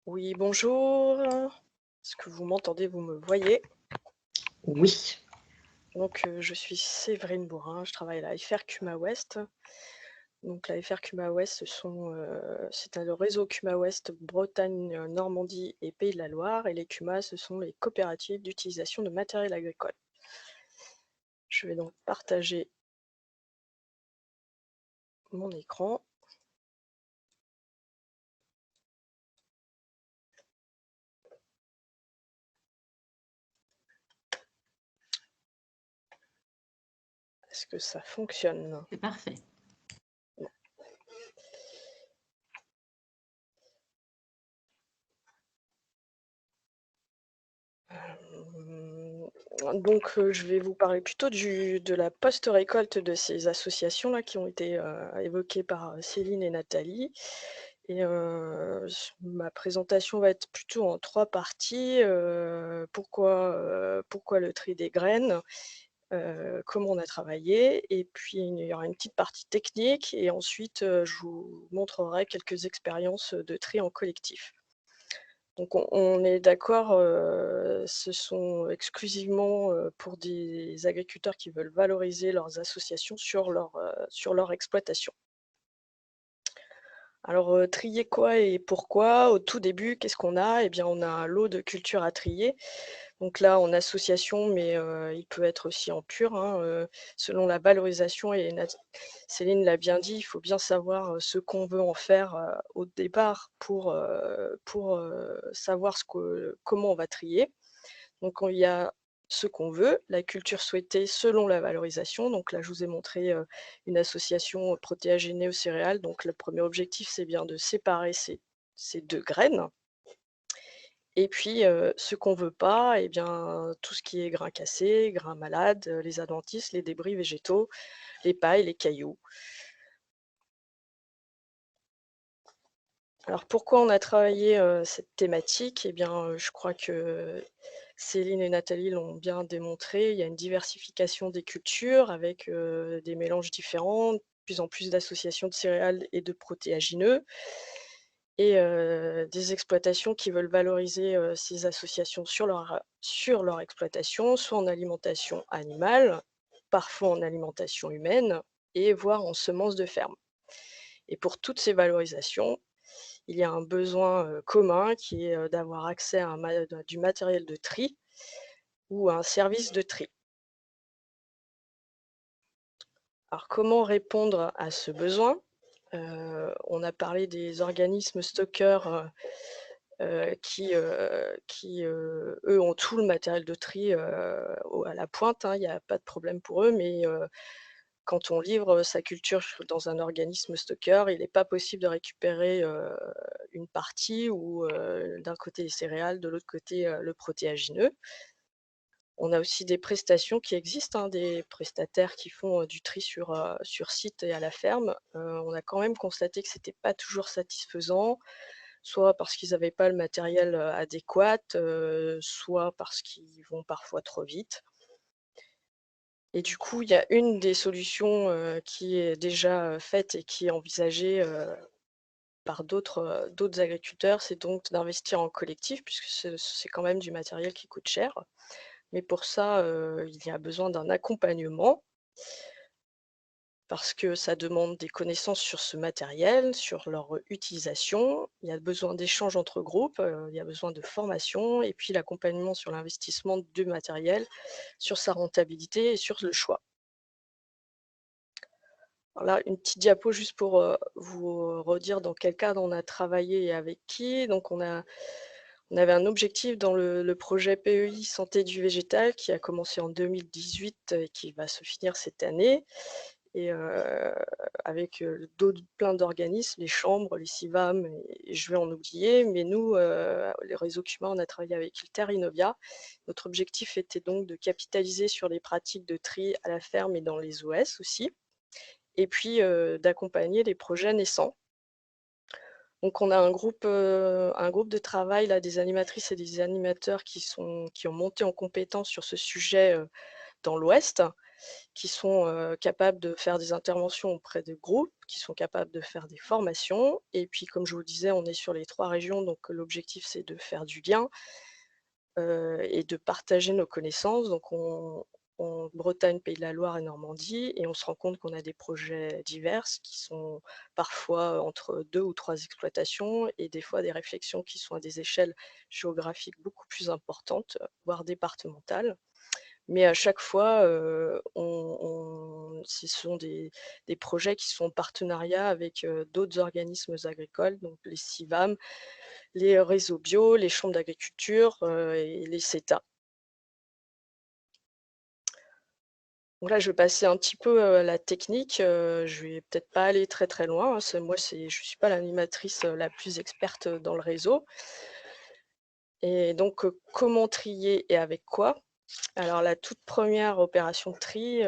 Oui, bonjour. Est-ce que vous m'entendez, vous me voyez? Oui. Donc, je suis Séverine Bourrin, je travaille à la FRCUMA Ouest. Donc, la FRCUMA Ouest, c'est le réseau CUMA Ouest Bretagne, Normandie et Pays de la Loire. Et les CUMA, ce sont les coopératives d'utilisation de matériel agricole. Je vais donc partager mon écran. Est-ce que ça fonctionne? C'est parfait. Donc, je vais vous parler plutôt de la post-récolte de ces associations-là qui ont été évoquées par Céline et Nathalie. Et ma présentation va être plutôt en 3 parties. Pourquoi le tri des graines, comment on a travaillé, et puis il y aura une petite partie technique, et ensuite je vous montrerai quelques expériences de tri en collectif. Donc on est d'accord, ce sont exclusivement pour des agriculteurs qui veulent valoriser leurs associations sur leur exploitation. Alors, trier quoi et pourquoi? Au tout début, qu'est-ce qu'on a? Eh bien, on a un lot de cultures à trier. Donc là, en association, mais il peut être aussi en pur, hein, selon la valorisation, et Céline l'a bien dit, il faut bien savoir ce qu'on veut en faire au départ pour savoir comment on va trier. Donc il y a ce qu'on veut, la culture souhaitée selon la valorisation. Donc là, je vous ai montré une association protéaginée aux céréales. Donc le premier objectif, c'est bien de séparer ces ces 2 graines. Et puis, ce qu'on veut pas, eh bien, tout ce qui est grains cassés, grains malades, les adventices, les débris végétaux, les pailles, les cailloux. Alors pourquoi on a travaillé, cette thématique? Eh bien, je crois que Céline et Nathalie l'ont bien démontré. Il y a une diversification des cultures avec, des mélanges différents, de plus en plus d'associations de céréales et de protéagineux et des exploitations qui veulent valoriser, ces associations sur leur exploitation, soit en alimentation animale, parfois en alimentation humaine et voire en semences de ferme. Et pour toutes ces valorisations, il y a un besoin, commun qui est, d'avoir accès à du matériel de tri ou à un service de tri. Alors comment répondre à ce besoin? On a parlé des organismes stockeurs, qui, eux, ont tout le matériel de tri, à la pointe, hein, il y a pas de problème pour eux, mais quand on livre sa culture dans un organisme stockeur, il n'est pas possible de récupérer, une partie ou d'un côté les céréales, de l'autre côté, le protéagineux. On a aussi des prestations qui existent, hein, des prestataires qui font, du tri sur site et à la ferme. On a quand même constaté que c'était pas toujours satisfaisant, soit parce qu'ils n'avaient pas le matériel, adéquat, soit parce qu'ils vont parfois trop vite. Et du coup, il y a une des solutions, qui est déjà, faite et qui est envisagée, par d'autres agriculteurs, c'est donc d'investir en collectif puisque c'est quand même du matériel qui coûte cher. Mais pour ça, il y a besoin d'un accompagnement parce que ça demande des connaissances sur ce matériel, sur leur utilisation. Il y a besoin d'échanges entre groupes, il y a besoin de formation et puis l'accompagnement sur l'investissement du matériel, sur sa rentabilité et sur le choix. Alors là, une petite diapo juste pour, vous redire dans quel cadre on a travaillé et avec qui. Donc on avait un objectif dans le projet PEI Santé du végétal qui a commencé en 2018 et qui va se finir cette année et avec, plein d'organismes, les chambres, les CIVAM et je vais en oublier. Mais nous, les réseaux Cumin, on a travaillé avec Ilter Innovia. Notre objectif était donc de capitaliser sur les pratiques de tri à la ferme et dans les OS aussi et puis, d'accompagner les projets naissants. Donc on a un groupe de travail là, des animatrices et des animateurs qui ont monté en compétence sur ce sujet, dans l'Ouest, qui sont, capables de faire des interventions auprès de groupes, qui sont capables de faire des formations et puis comme je vous le disais, on est sur les 3 régions, donc l'objectif c'est de faire du lien, et de partager nos connaissances. Donc on Bretagne, Pays de la Loire et Normandie et on se rend compte qu'on a des projets divers qui sont parfois entre 2 ou 3 exploitations et des fois des réflexions qui sont à des échelles géographiques beaucoup plus importantes, voire départementales. Mais à chaque fois, ce sont des projets qui sont en partenariat avec, d'autres organismes agricoles, donc les CIVAM, les réseaux bio, les chambres d'agriculture, et les CETA. Donc là, je vais passer un petit peu, à la technique, je vais peut-être pas aller très, très loin, hein. Je suis pas l'animatrice, la plus experte, dans le réseau et donc comment trier et avec quoi? Alors la toute première opération de tri,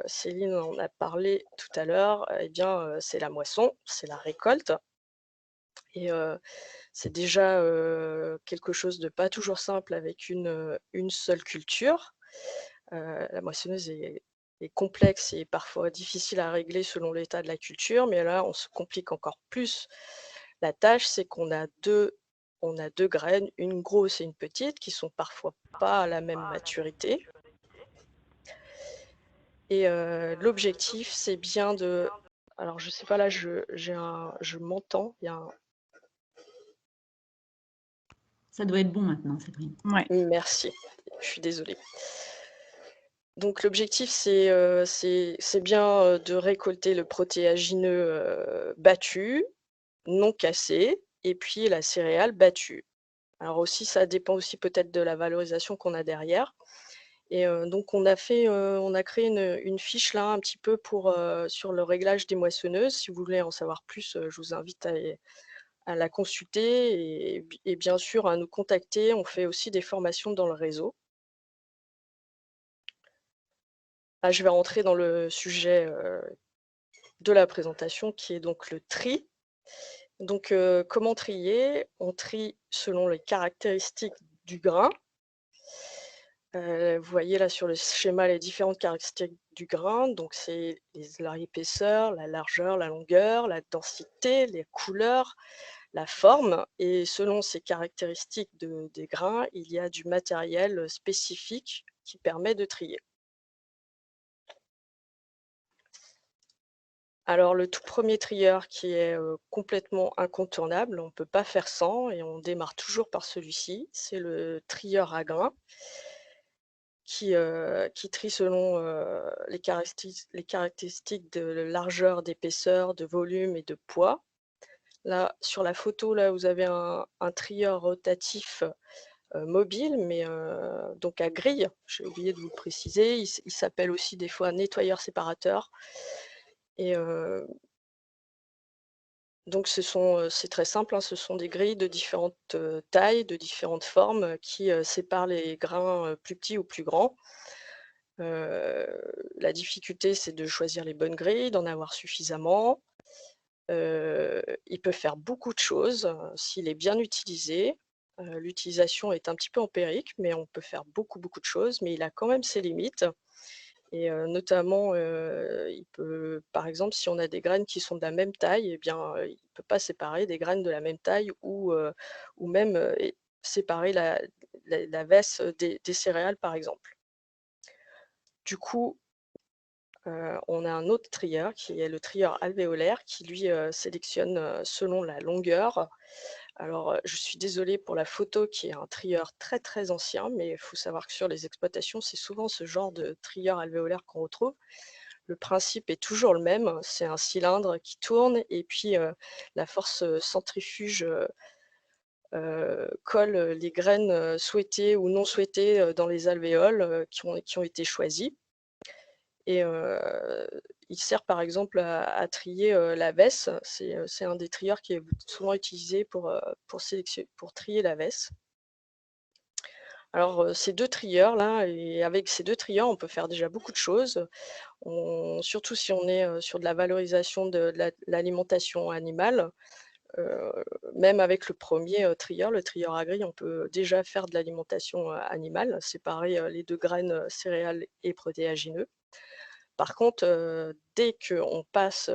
Céline en a parlé tout à l'heure, eh bien, c'est la moisson, c'est la récolte et c'est déjà, quelque chose de pas toujours simple avec une seule culture. La moissonneuse est complexe et parfois difficile à régler selon l'état de la culture, mais là, on se complique encore plus la tâche, c'est on a 2 graines, une grosse et une petite, qui sont parfois pas à la même maturité et l'objectif, c'est bien de alors je sais pas là, je m'entends, il y a un Ça doit être bon maintenant, Séverine. Ouais. merci, je suis désolée. Donc l'objectif, c'est bien, de récolter le protéagineux, battu, non cassé et puis la céréale battue. Alors aussi, ça dépend aussi peut-être de la valorisation qu'on a derrière et donc on a créé une fiche là un petit peu pour, sur le réglage des moissonneuses. Si vous voulez en savoir plus, je vous invite à la consulter et bien sûr à nous contacter. On fait aussi des formations dans le réseau. Là, je vais rentrer dans le sujet de la présentation qui est donc le tri. Donc, comment trier? On trie selon les caractéristiques du grain. Vous voyez là sur le schéma les différentes caractéristiques du grain. Donc, c'est l'épaisseur, la largeur, la longueur, la densité, les couleurs, la forme. Et selon ces caractéristiques des grains, il y a du matériel spécifique qui permet de trier. Alors le tout premier trieur qui est complètement incontournable, on ne peut pas faire sans et on démarre toujours par celui-ci, c'est le trieur à grains qui trie selon les caractéristiques de largeur, d'épaisseur, de volume et de poids. Là, sur la photo, là, vous avez un trieur rotatif mobile, mais donc à grille, j'ai oublié de vous le préciser, il s'appelle aussi des fois nettoyeur séparateur. Et donc c'est très simple, hein, ce sont des grilles de différentes tailles, de différentes formes qui séparent les grains plus petits ou plus grands. La difficulté, c'est de choisir les bonnes grilles, d'en avoir suffisamment. Il peut faire beaucoup de choses s'il est bien utilisé. L'utilisation est un petit peu empirique, mais on peut faire beaucoup de choses, mais il a quand même ses limites. Et notamment, il peut, par exemple, si on a des graines qui sont de la même taille, eh bien, il ne peut pas séparer des graines de la même taille ou même séparer la vesse des céréales, par exemple. Du coup, on a un autre trieur qui est le trieur alvéolaire qui, lui, sélectionne selon la longueur. Alors, je suis désolée pour la photo qui est un trieur très ancien, mais il faut savoir que sur les exploitations, c'est souvent ce genre de trieur alvéolaire qu'on retrouve. Le principe est toujours le même, c'est un cylindre qui tourne et puis la force centrifuge colle les graines souhaitées ou non souhaitées dans les alvéoles qui ont été choisies. Et il sert par exemple à trier la vesse. C'est un des trieurs qui est souvent utilisé pour trier la vesse. Alors ces deux trieurs là, et avec ces deux trieurs, on peut faire déjà beaucoup de choses. Surtout si on est sur de la valorisation de l'alimentation animale. Même avec le premier trieur, le trieur à grille, on peut déjà faire de l'alimentation animale, séparer les deux graines céréales et protéagineux. Par contre, dès qu'on passe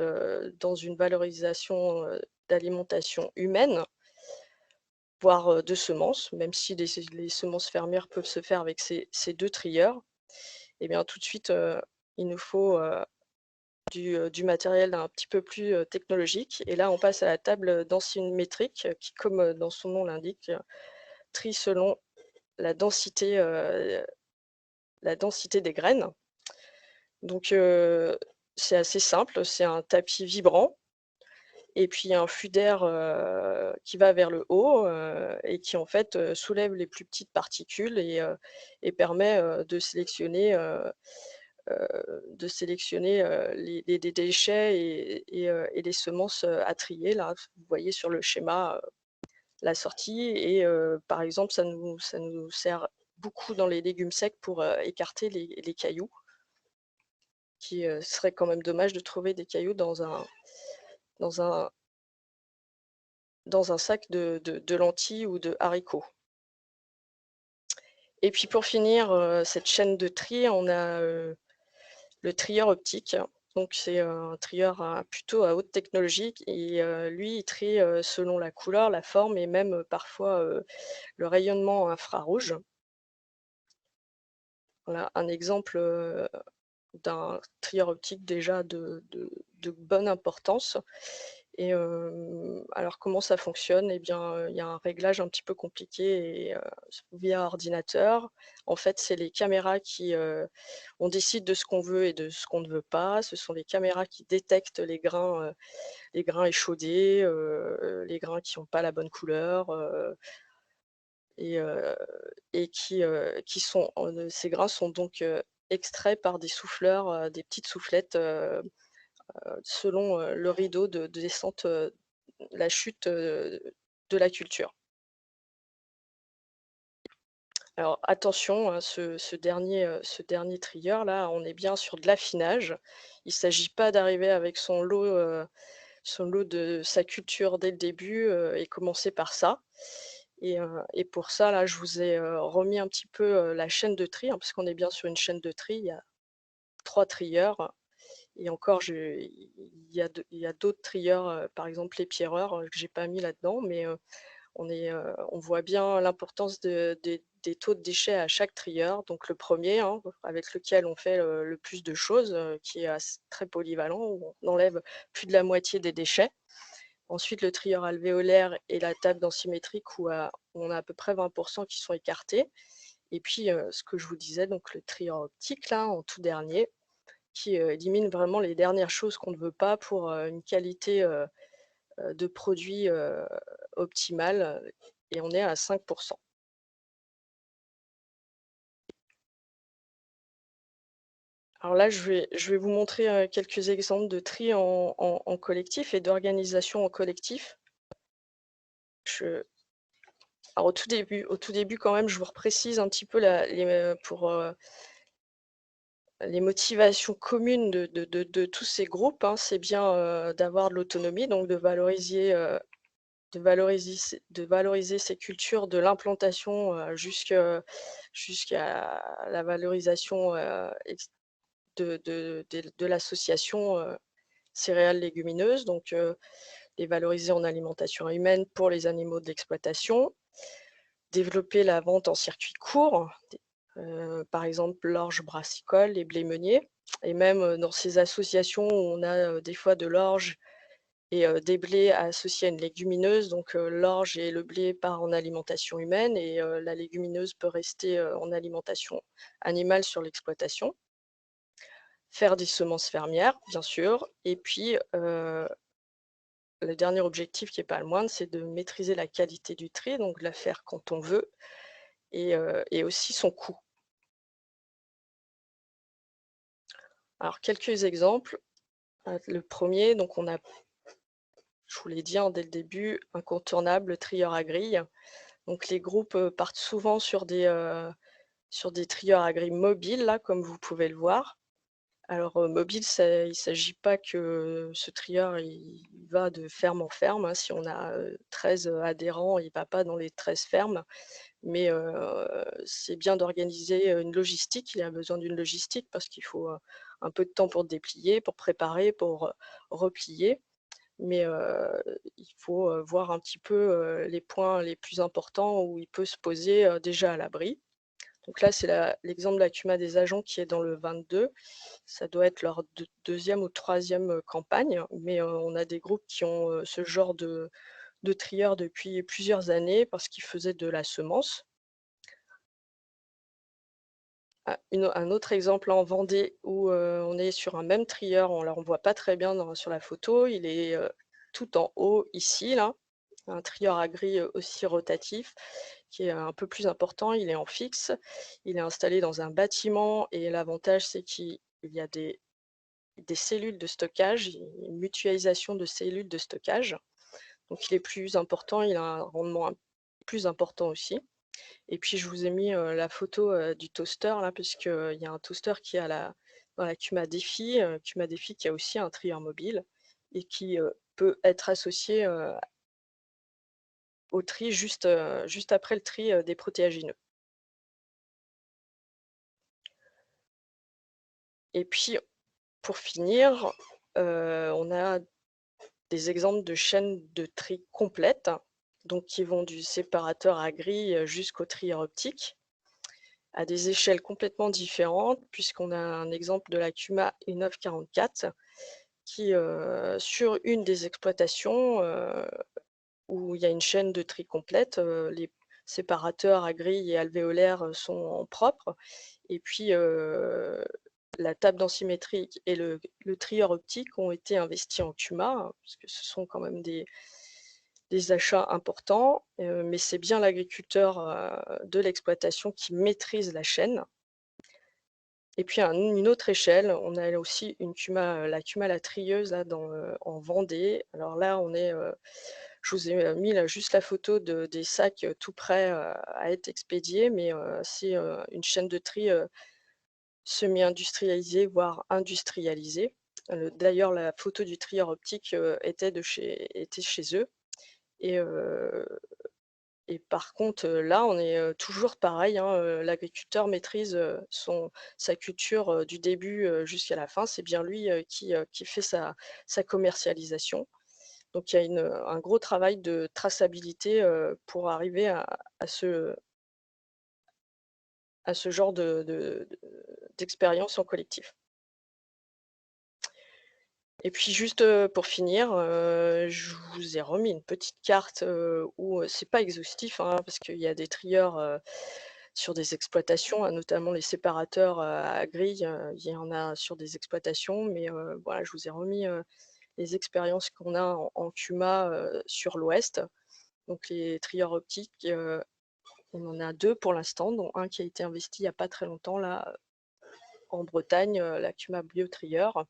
dans une valorisation d'alimentation humaine, voire de semences, même si les semences fermières peuvent se faire avec ces deux trieurs, et bien tout de suite, il nous faut du matériel un petit peu plus technologique. Et là, on passe à la table densimétrique qui, comme dans son nom l'indique, trie selon la densité des graines. Donc, c'est assez simple, c'est un tapis vibrant et puis un flux d'air qui va vers le haut et qui en fait soulève les plus petites particules et permet de sélectionner les déchets et les semences à trier. Là, vous voyez sur le schéma la sortie et par exemple, ça nous sert beaucoup dans les légumes secs pour écarter les cailloux, qui serait quand même dommage de trouver des cailloux dans un sac de lentilles ou de haricots. Et puis pour finir cette chaîne de tri, on a le trieur optique. Donc c'est un trieur plutôt à haute technologie et lui, il trie selon la couleur, la forme et même parfois le rayonnement infrarouge. Voilà un exemple d'un trieur optique déjà de bonne importance. Et alors comment ça fonctionne? Eh bien, il y a un réglage un petit peu compliqué et via ordinateur. En fait, c'est les caméras qui on décide de ce qu'on veut et de ce qu'on ne veut pas. Ce sont les caméras qui détectent les grains échaudés, les grains qui n'ont pas la bonne couleur, et qui sont ces grains sont donc extraits par des souffleurs, des petites soufflettes selon le rideau de descente la chute de la culture. Alors attention, hein, ce dernier trieur là, on est bien sur de l'affinage. Il ne s'agit pas d'arriver avec son lot de sa culture dès le début et commencer par ça. Et pour ça, là, je vous ai remis un petit peu la chaîne de tri, hein, parce qu'on est bien sur une chaîne de tri. Il y a 3 trieurs. Et encore, il y a d'autres trieurs, par exemple les pierreurs, que j'ai pas mis là-dedans, mais on voit bien l'importance des taux de déchets à chaque trieur. Donc le premier, hein, avec lequel on fait le plus de choses, qui est très polyvalent, où on enlève plus de la moitié des déchets. Ensuite, le trieur alvéolaire et la table densimétrique où on a à peu près 20% qui sont écartés. Et puis, ce que je vous disais, donc le trieur optique, là, en tout dernier, qui élimine vraiment les dernières choses qu'on ne veut pas pour une qualité de produit optimale. Et on est à 5%. Alors là, je vais vous montrer quelques exemples de tri en collectif et d'organisation en collectif. Alors au tout début quand même, je vous reprécise un petit peu les motivations communes de tous ces groupes, hein. C'est bien d'avoir de l'autonomie, donc de valoriser ces cultures de l'implantation jusqu'à la valorisation de l'association céréales légumineuses, donc les valoriser en alimentation humaine pour les animaux de l'exploitation, développer la vente en circuit court, par exemple l'orge brassicole, les blés meuniers, et même dans ces associations où on a des fois de l'orge et des blés associés à une légumineuse, donc l'orge et le blé part en alimentation humaine et la légumineuse peut rester en alimentation animale sur l'exploitation. Faire des semences fermières, bien sûr, et puis le dernier objectif qui n'est pas le moindre, c'est de maîtriser la qualité du tri, donc de la faire quand on veut, et aussi son coût. Alors quelques exemples. Le premier, donc je vous l'ai dit dès le début, incontournable, trieur à grille. Donc les groupes partent souvent sur des trieurs à grille mobiles, là, comme vous pouvez le voir. Alors mobile, il ne s'agit pas que ce trieur il va de ferme en ferme, hein. Si on a 13 adhérents, il ne va pas dans les 13 fermes, mais c'est bien d'organiser une logistique. Il a besoin d'une logistique parce qu'il faut un peu de temps pour déplier, pour préparer, pour replier. Mais il faut voir un petit peu les points les plus importants où il peut se poser déjà à l'abri. Donc là, c'est l'exemple de la CUMA des agents qui est dans le 22. Ça doit être leur deuxième ou troisième campagne, mais on a des groupes qui ont ce genre de trieurs depuis plusieurs années parce qu'ils faisaient de la semence. Un autre exemple en Vendée où on est sur un même trieur, on ne voit pas très bien sur la photo, il est tout en haut ici, là, un trieur à grille aussi rotatif qui est un peu plus important, il est en fixe, il est installé dans un bâtiment et l'avantage c'est qu'il y a des cellules de stockage, une mutualisation de cellules de stockage, donc il est plus important, il a un rendement plus important aussi. Et puis je vous ai mis la photo du toaster là, puisqu'il y a un toaster qui est dans la CUMA Défi qui a aussi un trieur mobile et qui peut être associé au tri juste après le tri des protéagineux. Et puis pour finir, on a des exemples de chaînes de tri complètes, donc qui vont du séparateur à grille jusqu'au trieur optique, à des échelles complètement différentes, puisqu'on a un exemple de la CUMA U944 qui, sur une des exploitations où il y a une chaîne de tri complète, les séparateurs à grille et alvéolaires sont propres, et puis la table densimétrique et le trieur optique ont été investis en CUMA, parce que ce sont quand même des achats importants, mais c'est bien l'agriculteur de l'exploitation qui maîtrise la chaîne. Et puis à une autre échelle, on a aussi la Cuma La Trieuse là, en Vendée. Alors là, je vous ai mis là, juste la photo des sacs tout prêts à être expédiés, mais c'est une chaîne de tri semi-industrialisée, voire industrialisée. D'ailleurs, la photo du trieur optique était chez eux. Et par contre, là, on est toujours pareil, hein, l'agriculteur maîtrise sa culture du début jusqu'à la fin. C'est bien lui qui fait sa commercialisation. Donc, il y a un gros travail de traçabilité pour arriver à ce genre d'expérience en collectif. Et puis juste pour finir, je vous ai remis une petite carte où c'est pas exhaustif, hein, parce qu'il y a des trieurs sur des exploitations, hein, notamment les séparateurs à grille. Il y en a sur des exploitations, mais voilà, je vous ai remis les expériences qu'on a en CUMA sur l'Ouest. Donc les trieurs optiques, on en a 2 pour l'instant, dont un qui a été investi il n'y a pas très longtemps là en Bretagne, la CUMA Biotrieur,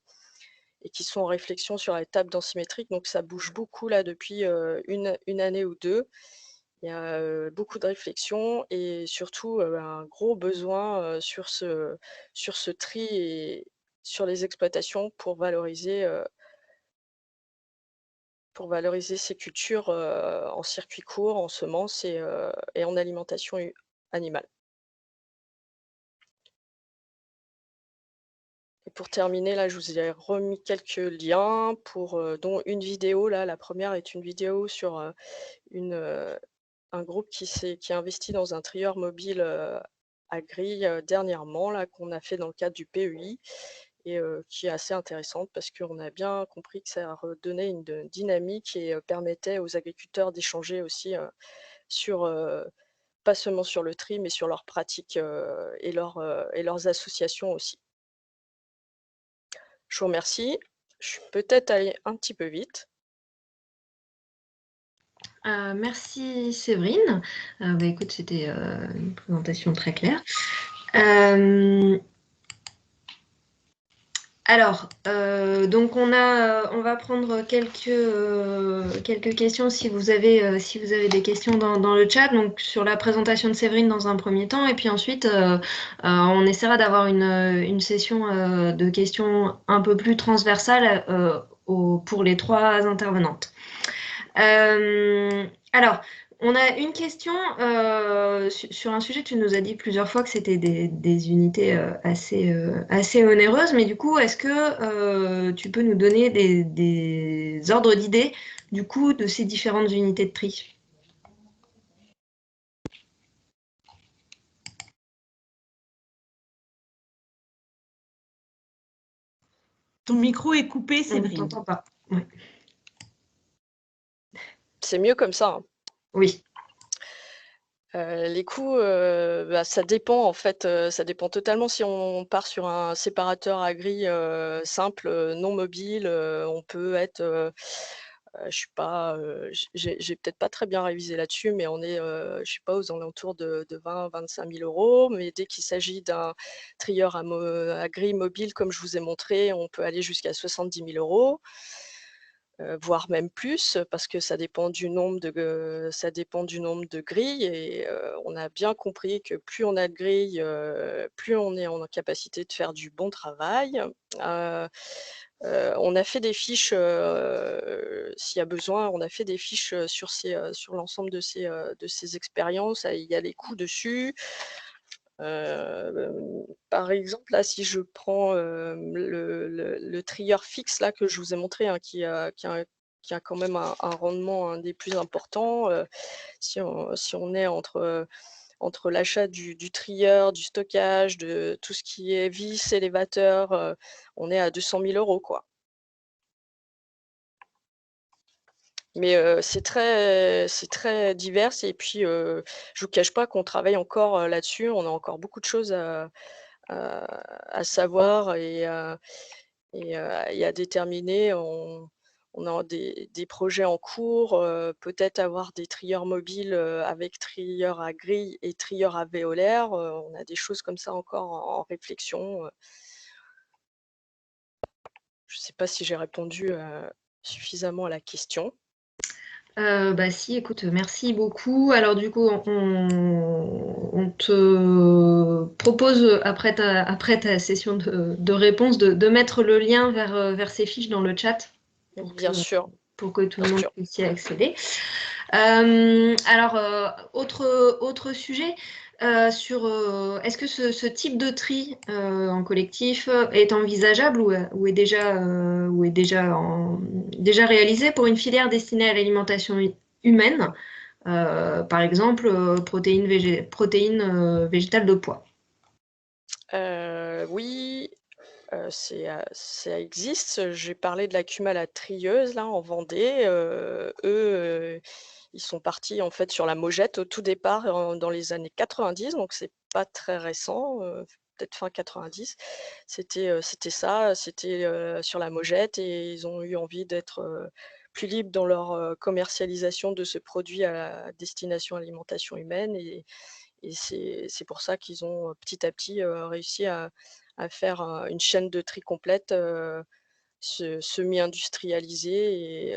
et qui sont en réflexion sur la table densimétrique. Donc ça bouge beaucoup là depuis une année ou 2. Il y a beaucoup de réflexions et surtout un gros besoin sur ce tri et sur les exploitations pour valoriser ces cultures en circuit court, en semences et en alimentation animale. Et pour terminer, là, je vous ai remis quelques liens, dont une vidéo. Là, la première est une vidéo sur un groupe qui a investi dans un trieur mobile à grille dernièrement, là, qu'on a fait dans le cadre du PEI, et qui est assez intéressante parce qu'on a bien compris que ça redonnait une dynamique et permettait aux agriculteurs d'échanger aussi pas seulement sur le tri, mais sur leurs pratiques et leurs associations aussi. Je vous remercie. Je suis peut-être allée un petit peu vite. Merci Séverine. Écoute, c'était une présentation très claire. Alors, donc on va prendre quelques questions si vous avez des questions dans le chat, donc sur la présentation de Séverine dans un premier temps, et puis ensuite on essaiera d'avoir une session de questions un peu plus transversale pour les 3 intervenantes. Alors, on a une question sur un sujet, tu nous as dit plusieurs fois que c'était des unités assez onéreuses, mais du coup, est-ce que tu peux nous donner des ordres d'idées du coup de ces différentes unités de tri? Ton micro est coupé, On ne Séverine. t'entend pas. Ouais. C'est mieux comme ça, hein. Oui. Les coûts, ça dépend en fait, ça dépend totalement. Si on part sur un séparateur à grille simple, non mobile, on peut être, je suis pas, j'ai peut-être pas très bien révisé là-dessus, mais on est, je sais pas, aux alentours de 20 000 à 25 000 €. Mais dès qu'il s'agit d'un trieur à grille mobile, comme je vous ai montré, on peut aller jusqu'à 70 000 €. Voire même plus, parce que ça dépend du nombre de grilles, et on a bien compris que plus on a de grilles, plus on est en capacité de faire du bon travail. On a fait des fiches, s'il y a besoin, on a fait des fiches sur l'ensemble de ces expériences. Il y a les coûts dessus. Par exemple, là, si je prends le trieur fixe là, que je vous ai montré, hein, qui a quand même un rendement, un des plus importants, si on est entre l'achat du trieur, du stockage, de tout ce qui est vis, élévateur, on est à 200 000 €, quoi. Mais c'est très divers, et puis je vous cache pas qu'on travaille encore là-dessus. On a encore beaucoup de choses à savoir et à déterminer. on a des projets en cours, peut-être avoir des trieurs mobiles avec trieurs à grille et trieurs à véolaire. On a des choses comme ça encore en réflexion. Je ne sais pas si j'ai répondu suffisamment à la question. Bah si, écoute, merci beaucoup. Alors du coup, on te propose, après ta session de réponse, de mettre le lien vers ces fiches dans le chat Bien sûr. pour que tout le Bien monde sûr. puisse y accéder. Alors, autre sujet, est-ce que ce type de tri en collectif est envisageable ou est déjà réalisé pour une filière destinée à l'alimentation humaine, par exemple protéines végétales de poids? Oui, ça existe. J'ai parlé de la Cuma la trieuse là en Vendée. Eux, ils sont partis en fait sur la Mogette au tout départ dans les années 90, donc c'est pas très récent, peut-être fin 90. C'était ça, c'était sur la Mogette et ils ont eu envie d'être plus libres dans leur commercialisation de ce produit à destination alimentation humaine et c'est pour ça qu'ils ont petit à petit réussi à faire une chaîne de tri complète semi-industrialisée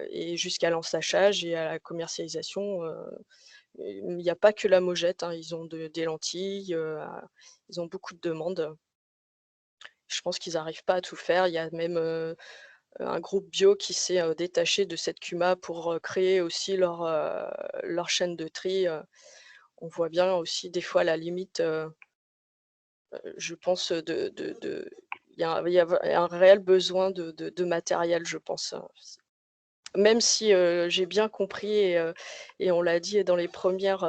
et jusqu'à l'ensachage et à la commercialisation. Il n'y a pas que la Mogette, hein, ils ont des lentilles, ils ont beaucoup de demandes. Je pense qu'ils n'arrivent pas à tout faire. Il y a même un groupe bio qui s'est détaché de cette Cuma pour créer aussi leur chaîne de tri. On voit bien aussi des fois la limite, je pense, il y a un réel besoin de matériel, je pense. Même si j'ai bien compris et on l'a dit dans les premières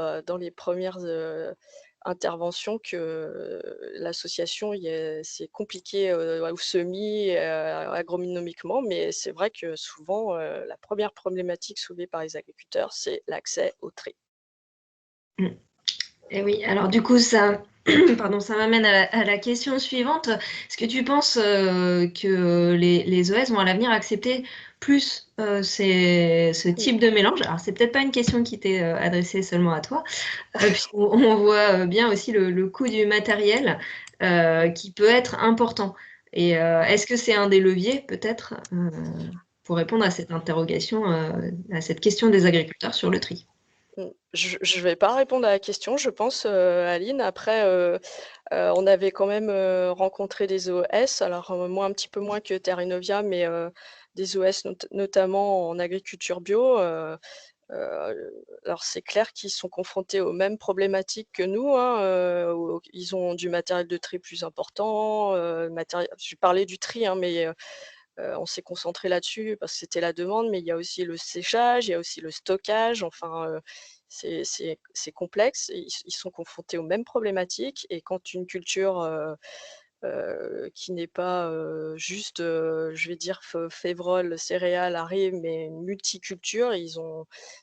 interventions que l'association, c'est compliqué au semis, agronomiquement, mais c'est vrai que souvent, la première problématique soulevée par les agriculteurs, c'est l'accès au tri. Et oui, alors du coup, ça m'amène à la question suivante. Est-ce que tu penses que les OS vont à l'avenir accepter plus ce type de mélange? Alors, c'est peut-être pas une question qui t'est adressée seulement à toi, puisqu'on voit bien aussi le coût du matériel qui peut être important. Et est-ce que c'est un des leviers, peut-être, pour répondre à cette interrogation, à cette question des agriculteurs sur le tri? Je ne vais pas répondre à la question, je pense, Aline. Après, on avait quand même rencontré des OS, alors moi un petit peu moins que Terra Innovia, mais des OS notamment en agriculture bio. Alors c'est clair qu'ils sont confrontés aux mêmes problématiques que nous, hein, ils ont du matériel de tri plus important, je parlais du tri, hein, mais on s'est concentré là-dessus parce que c'était la demande, mais il y a aussi le séchage, il y a aussi le stockage, enfin, c'est complexe. Ils sont confrontés aux mêmes problématiques et quand une culture, qui n'est pas, juste, je vais dire févrole, céréales arrive, mais une multiculture,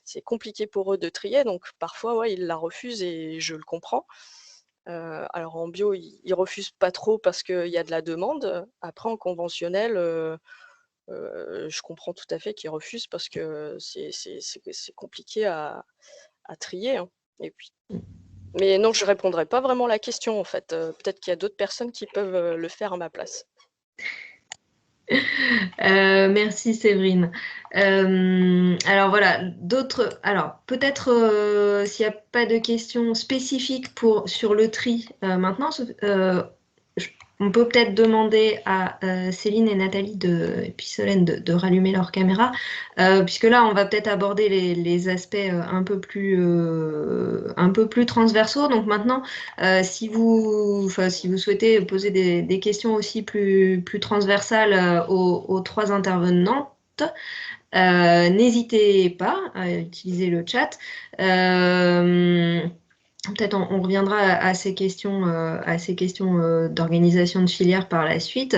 c'est compliqué pour eux de trier, donc parfois, ouais, ils la refusent et je le comprends. Alors en bio, ils refusent pas trop parce qu'il y a de la demande. Après en conventionnel, je comprends tout à fait qu'ils refusent parce que c'est compliqué à trier, hein. Et puis mais non, je répondrai pas vraiment à la question en fait. Peut-être qu'il y a d'autres personnes qui peuvent le faire à ma place. Merci Séverine. Alors voilà, alors peut-être s'il n'y a pas de questions spécifiques sur le tri maintenant, on peut peut-être demander à Céline et Nathalie et puis Solène de rallumer leur caméra, puisque là on va peut-être aborder les aspects un peu plus transversaux. Donc maintenant, si vous souhaitez poser des questions aussi plus transversales aux trois intervenantes, n'hésitez pas à utiliser le chat. Peut-être on reviendra à ces questions d'organisation de filière par la suite.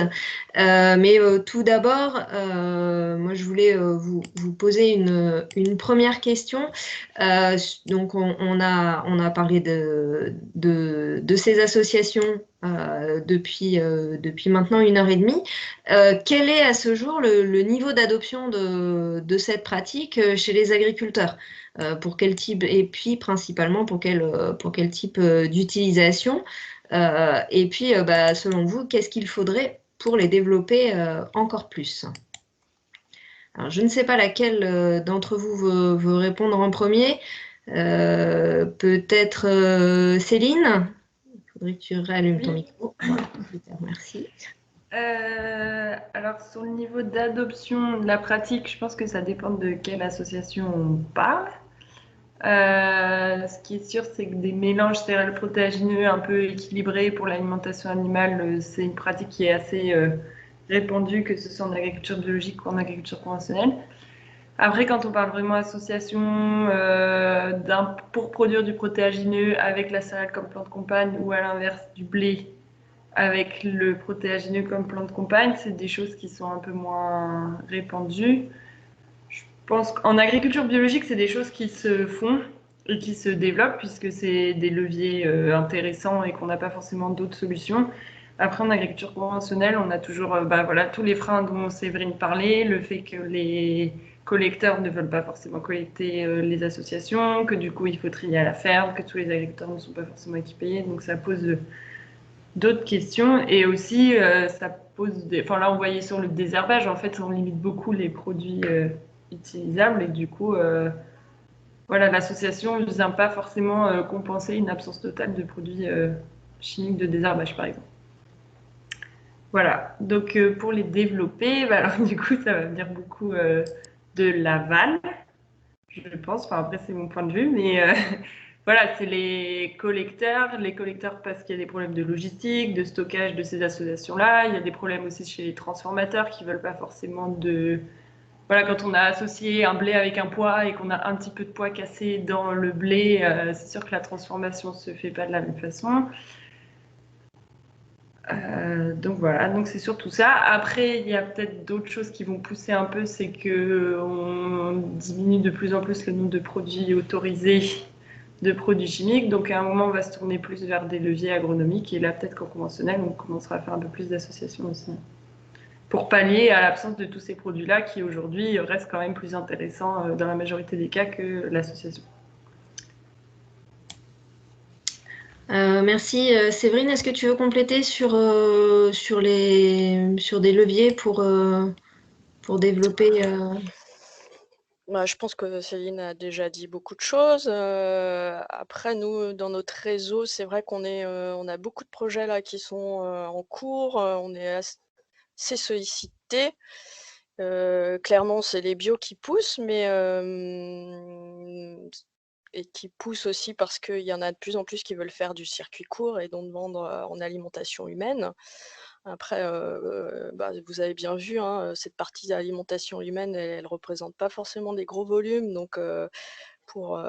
Mais tout d'abord, moi je voulais vous poser une première question. Donc on a parlé de ces associations depuis maintenant 1h30. Quel est à ce jour le niveau d'adoption de cette pratique chez les agriculteurs? Pour quel type, et puis principalement pour quel type d'utilisation? Et puis, selon vous, qu'est-ce qu'il faudrait pour les développer encore plus? Alors, je ne sais pas laquelle d'entre vous veut répondre en premier. Peut-être Céline? Il faudrait que tu rallumes ton micro. Voilà, super, merci. Alors, sur le niveau d'adoption de la pratique, je pense que ça dépend de quelle association on parle. Ce qui est sûr, c'est que des mélanges céréales protéagineux un peu équilibrés pour l'alimentation animale, c'est une pratique qui est assez répandue, que ce soit en agriculture biologique ou en agriculture conventionnelle. Après, quand on parle vraiment association pour produire du protéagineux avec la céréale comme plante compagne ou à l'inverse du blé avec le protéagineux comme plante compagne, c'est des choses qui sont un peu moins répandues. Je pense qu'en agriculture biologique, c'est des choses qui se font et qui se développent puisque c'est des leviers intéressants et qu'on n'a pas forcément d'autres solutions. Après, en agriculture conventionnelle, on a toujours tous les freins dont Séverine parlait, le fait que les collecteurs ne veulent pas forcément collecter les associations, que du coup, il faut trier à la ferme, que tous les agriculteurs ne sont pas forcément équipés. Donc, ça pose d'autres questions. Et aussi, ça pose là, on voyait sur le désherbage, en fait, on limite beaucoup les produits utilisables. Et du coup, l'association ne vient pas forcément compenser une absence totale de produits chimiques de désherbage, par exemple. Voilà, donc pour les développer, alors du coup, ça va venir beaucoup de l'aval, je pense. Enfin, après, c'est mon point de vue, mais voilà, c'est les collecteurs parce qu'il y a des problèmes de logistique, de stockage de ces associations-là. Il y a des problèmes aussi chez les transformateurs qui ne veulent pas forcément de... Voilà, quand on a associé un blé avec un pois et qu'on a un petit peu de pois cassé dans le blé, c'est sûr que la transformation ne se fait pas de la même façon. Donc voilà, donc c'est surtout ça. Après, il y a peut-être d'autres choses qui vont pousser un peu, c'est qu'on diminue de plus en plus le nombre de produits autorisés, de produits chimiques. Donc à un moment, on va se tourner plus vers des leviers agronomiques. Et là, peut-être qu'en conventionnel, on commencera à faire un peu plus d'associations aussi. Pour pallier à l'absence de tous ces produits-là qui aujourd'hui restent quand même plus intéressants dans la majorité des cas que l'association. Merci. Séverine, est-ce que tu veux compléter sur des leviers pour développer Je pense que Céline a déjà dit beaucoup de choses. Après, nous, dans notre réseau, c'est vrai qu'on a beaucoup de projets là qui sont en cours. On est assez sollicité. Clairement, c'est les bio qui poussent, mais et qui poussent aussi parce qu'il y en a de plus en plus qui veulent faire du circuit court et donc vendre en alimentation humaine. Après, vous avez bien vu, hein, cette partie d'alimentation humaine, elle représente pas forcément des gros volumes. Donc, pour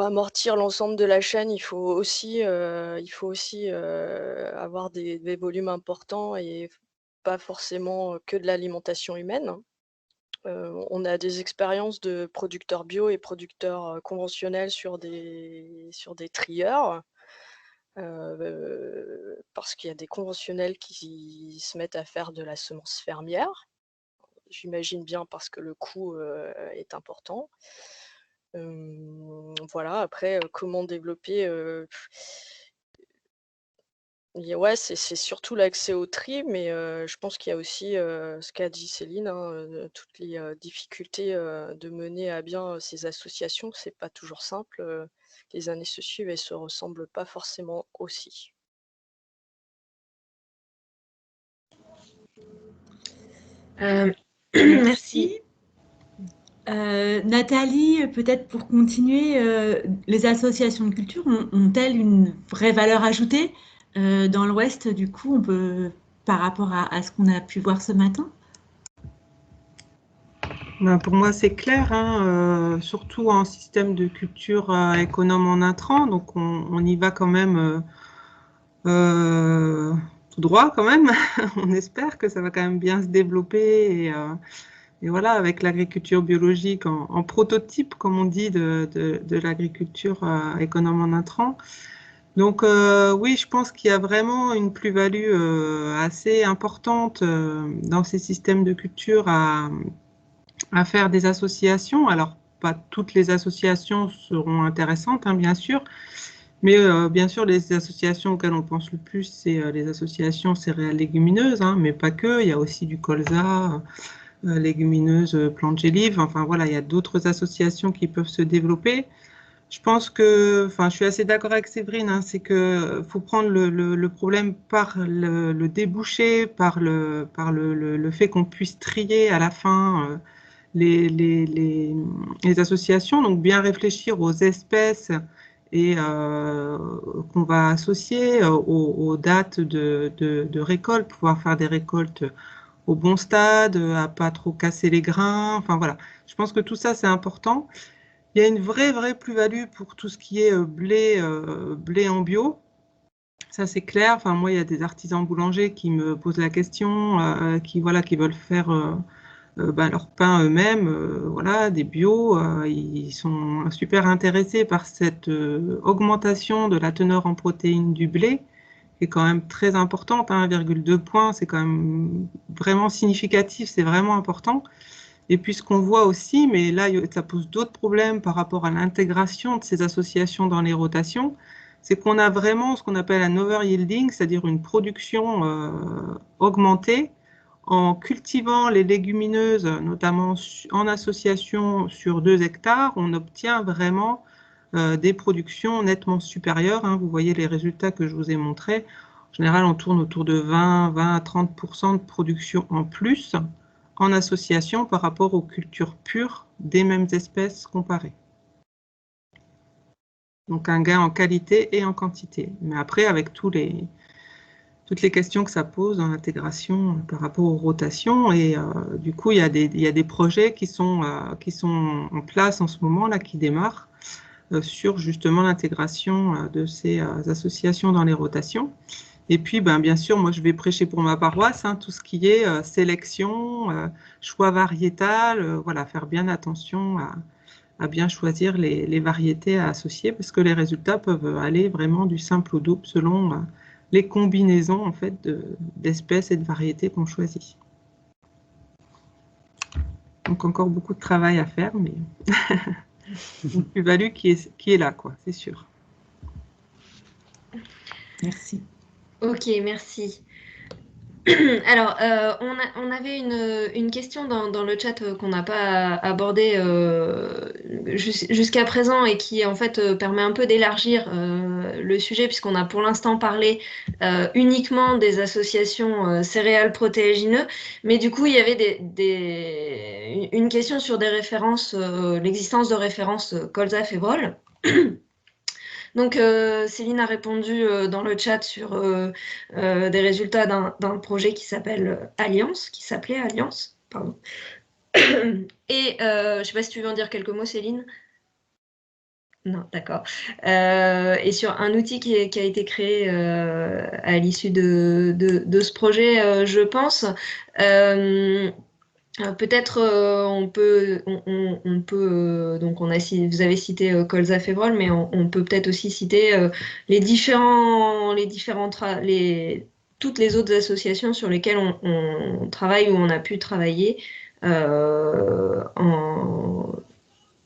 amortir l'ensemble de la chaîne, il faut aussi avoir des volumes importants et pas forcément que de l'alimentation humaine. On a des expériences de producteurs bio et producteurs conventionnels sur des trieurs. Parce qu'il y a des conventionnels qui se mettent à faire de la semence fermière. J'imagine bien parce que le coût est important. Voilà, après, comment développer ouais, c'est surtout l'accès au tri, mais je pense qu'il y a aussi ce qu'a dit Céline, hein, toutes les difficultés de mener à bien ces associations. C'est pas toujours simple. Les années se suivent et se ressemblent pas forcément aussi. Merci. Nathalie, peut-être pour continuer, les associations de culture ont-elles une vraie valeur ajoutée dans l'Ouest, du coup, par rapport à ce qu'on a pu voir ce matin? Pour moi, c'est clair, hein, surtout en système de culture économe en intrants. Donc, on y va quand même tout droit quand même. On espère que ça va quand même bien se développer. Et voilà, avec l'agriculture biologique en prototype, comme on dit, de l'agriculture économe en intrants. Donc oui, je pense qu'il y a vraiment une plus-value assez importante dans ces systèmes de culture à faire des associations. Alors, pas toutes les associations seront intéressantes, hein, bien sûr, mais bien sûr, les associations auxquelles on pense le plus, c'est les associations céréales légumineuses, hein, mais pas que. Il y a aussi du colza, légumineuses, plantes gélives. Enfin voilà, il y a d'autres associations qui peuvent se développer. Je pense que, enfin, je suis assez d'accord avec Séverine, hein, c'est que faut prendre le problème par le débouché, par le fait qu'on puisse trier à la fin les, les, les, les associations, donc bien réfléchir aux espèces et qu'on va associer aux dates de récolte, pouvoir faire des récoltes au bon stade, à pas trop casser les grains. Enfin voilà, je pense que tout ça c'est important. Il y a une vraie plus-value pour tout ce qui est blé en bio. Ça, c'est clair. Enfin, moi, il y a des artisans boulangers qui me posent la question, qui veulent faire leur pain eux-mêmes, voilà, des bio. Ils sont super intéressés par cette augmentation de la teneur en protéines du blé, qui est quand même très importante, hein, 1,2 points, c'est quand même vraiment significatif, c'est vraiment important. Et puis ce qu'on voit aussi, mais là ça pose d'autres problèmes par rapport à l'intégration de ces associations dans les rotations, c'est qu'on a vraiment ce qu'on appelle un over-yielding, c'est-à-dire une production augmentée en cultivant les légumineuses, notamment en association sur 2 hectares, on obtient vraiment des productions nettement supérieures, hein. Vous voyez les résultats que je vous ai montrés. En général, on tourne autour de 20 à 30% de production en plus en association par rapport aux cultures pures des mêmes espèces comparées. Donc un gain en qualité et en quantité. Mais après, avec toutes les questions que ça pose dans l'intégration par rapport aux rotations. Et du coup, il y a des projets qui sont en place en ce moment, là, qui démarrent sur justement l'intégration de ces associations dans les rotations. Et puis, bien sûr, moi, je vais prêcher pour ma paroisse, hein, tout ce qui est sélection, choix variétal, voilà, faire bien attention à bien choisir les variétés à associer, parce que les résultats peuvent aller vraiment du simple au double selon les combinaisons en fait d'espèces et de variétés qu'on choisit. Donc encore beaucoup de travail à faire, mais une plus-value qui est là, quoi, c'est sûr. Merci. Ok, merci. Alors, on avait une question dans le chat qu'on n'a pas abordée jusqu'à présent et qui en fait permet un peu d'élargir le sujet puisqu'on a pour l'instant parlé uniquement des associations céréales protéagineux, mais du coup il y avait une question sur des références, l'existence de références colza-févrole. Donc, Céline a répondu dans le chat sur des résultats d'un projet qui s'appelait Alliance, pardon. Et je ne sais pas si tu veux en dire quelques mots, Céline. Non, d'accord. Et sur un outil qui a été créé à l'issue de ce projet, je pense. Peut-être on peut donc vous avez cité colza févrole, mais on peut peut-être aussi citer toutes les autres associations sur lesquelles on travaille ou on a pu travailler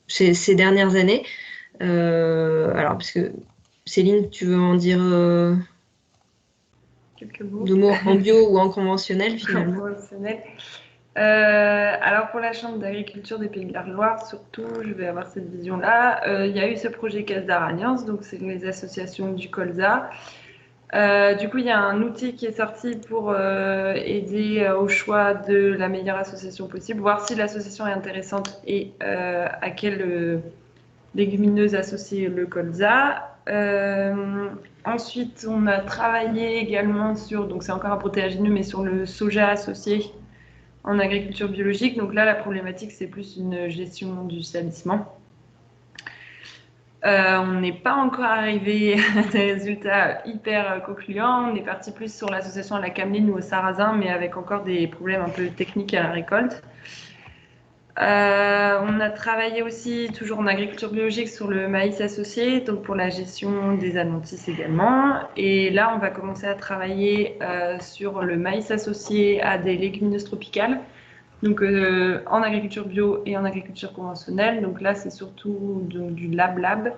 ces dernières années. Alors parce que Céline, tu veux en dire quelques mots. De mots en bio ou en conventionnel finalement. Alors pour la Chambre d'agriculture des Pays de la Loire, surtout, je vais avoir cette vision-là. Il y a eu ce projet Casdar Alliance, donc c'est les associations du colza. Du coup, il y a un outil qui est sorti pour aider au choix de la meilleure association possible, voir si l'association est intéressante et à quelle légumineuse associer le colza. Ensuite, on a travaillé également sur, donc c'est encore un protéagineux, mais sur le soja associé en agriculture biologique. Donc là, la problématique, c'est plus une gestion du salissement. On n'est pas encore arrivé à des résultats hyper concluants. On est parti plus sur l'association à la cameline ou au sarrasin, mais avec encore des problèmes un peu techniques à la récolte. On a travaillé aussi, toujours en agriculture biologique, sur le maïs associé, donc pour la gestion des adventices également. Et là, on va commencer à travailler sur le maïs associé à des légumineuses tropicales, donc en agriculture bio et en agriculture conventionnelle. Donc là, c'est surtout du lab-lab.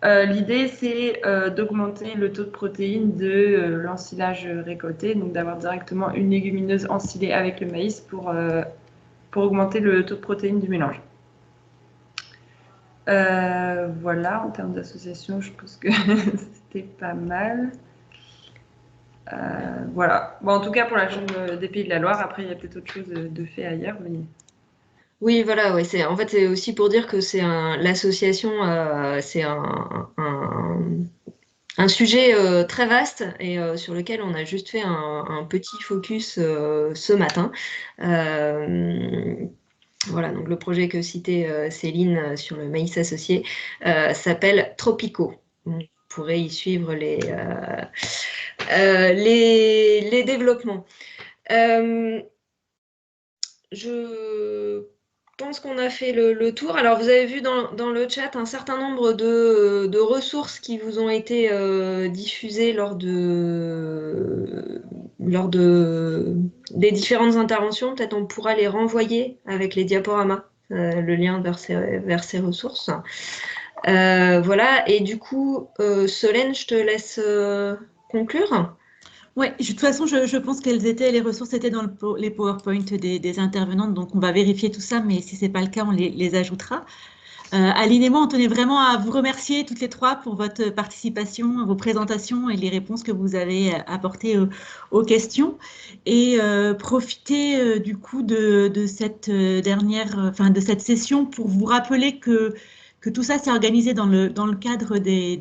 L'idée, c'est d'augmenter le taux de protéines de l'ensilage récolté, donc d'avoir directement une légumineuse ensilée avec le maïs pour augmenter le taux de protéines du mélange. Voilà, en termes d'association, je pense que c'était pas mal. Voilà. Bon, en tout cas, pour la Chambre des Pays de la Loire, après, il y a peut-être autre chose de fait ailleurs. Mais... Oui, voilà, ouais, en fait, c'est aussi pour dire que c'est l'association, c'est un sujet très vaste et sur lequel on a juste fait un petit focus ce matin. Voilà, donc le projet que citait Céline sur le maïs associé s'appelle Tropico. Vous pourrez y suivre les développements. Je pense qu'on a fait le tour. Alors, vous avez vu dans le chat un certain nombre de ressources qui vous ont été diffusées lors des différentes interventions. Peut-être on pourra les renvoyer avec les diaporamas, le lien vers ces ressources. Voilà, et du coup, Solène, je te laisse conclure. Oui, de toute façon, je pense qu'elles étaient, les ressources étaient dans les PowerPoint des intervenantes, donc on va vérifier tout ça, mais si ce n'est pas le cas, on les ajoutera. Aline et moi, on tenait vraiment à vous remercier toutes les trois pour votre participation, vos présentations et les réponses que vous avez apportées aux questions. Et profiter du coup de cette de cette session pour vous rappeler que tout ça s'est organisé dans le cadre des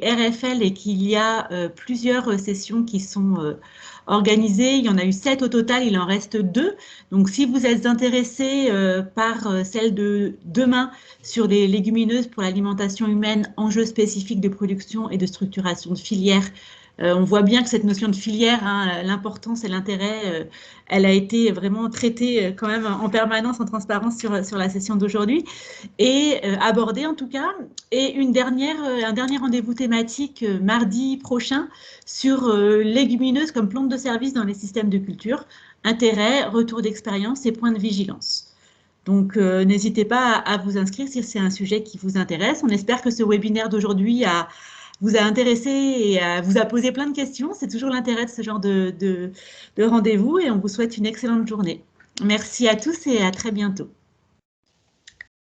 RFL et qu'il y a plusieurs sessions qui sont organisées. Il y en a eu 7 au total, il en reste 2. Donc, si vous êtes intéressé par celle de demain sur les légumineuses pour l'alimentation humaine, enjeux spécifiques de production et de structuration de filières, on voit bien que cette notion de filière, hein, l'importance et l'intérêt, elle a été vraiment traitée quand même en permanence, en transparence sur la session d'aujourd'hui, et abordée en tout cas. Et un dernier rendez-vous thématique mardi prochain sur légumineuses comme plantes de service dans les systèmes de culture, intérêt, retour d'expérience et points de vigilance. Donc, n'hésitez pas à vous inscrire si c'est un sujet qui vous intéresse. On espère que ce webinaire d'aujourd'hui vous a intéressé et vous a posé plein de questions. C'est toujours l'intérêt de ce genre de rendez-vous et on vous souhaite une excellente journée. Merci à tous et à très bientôt.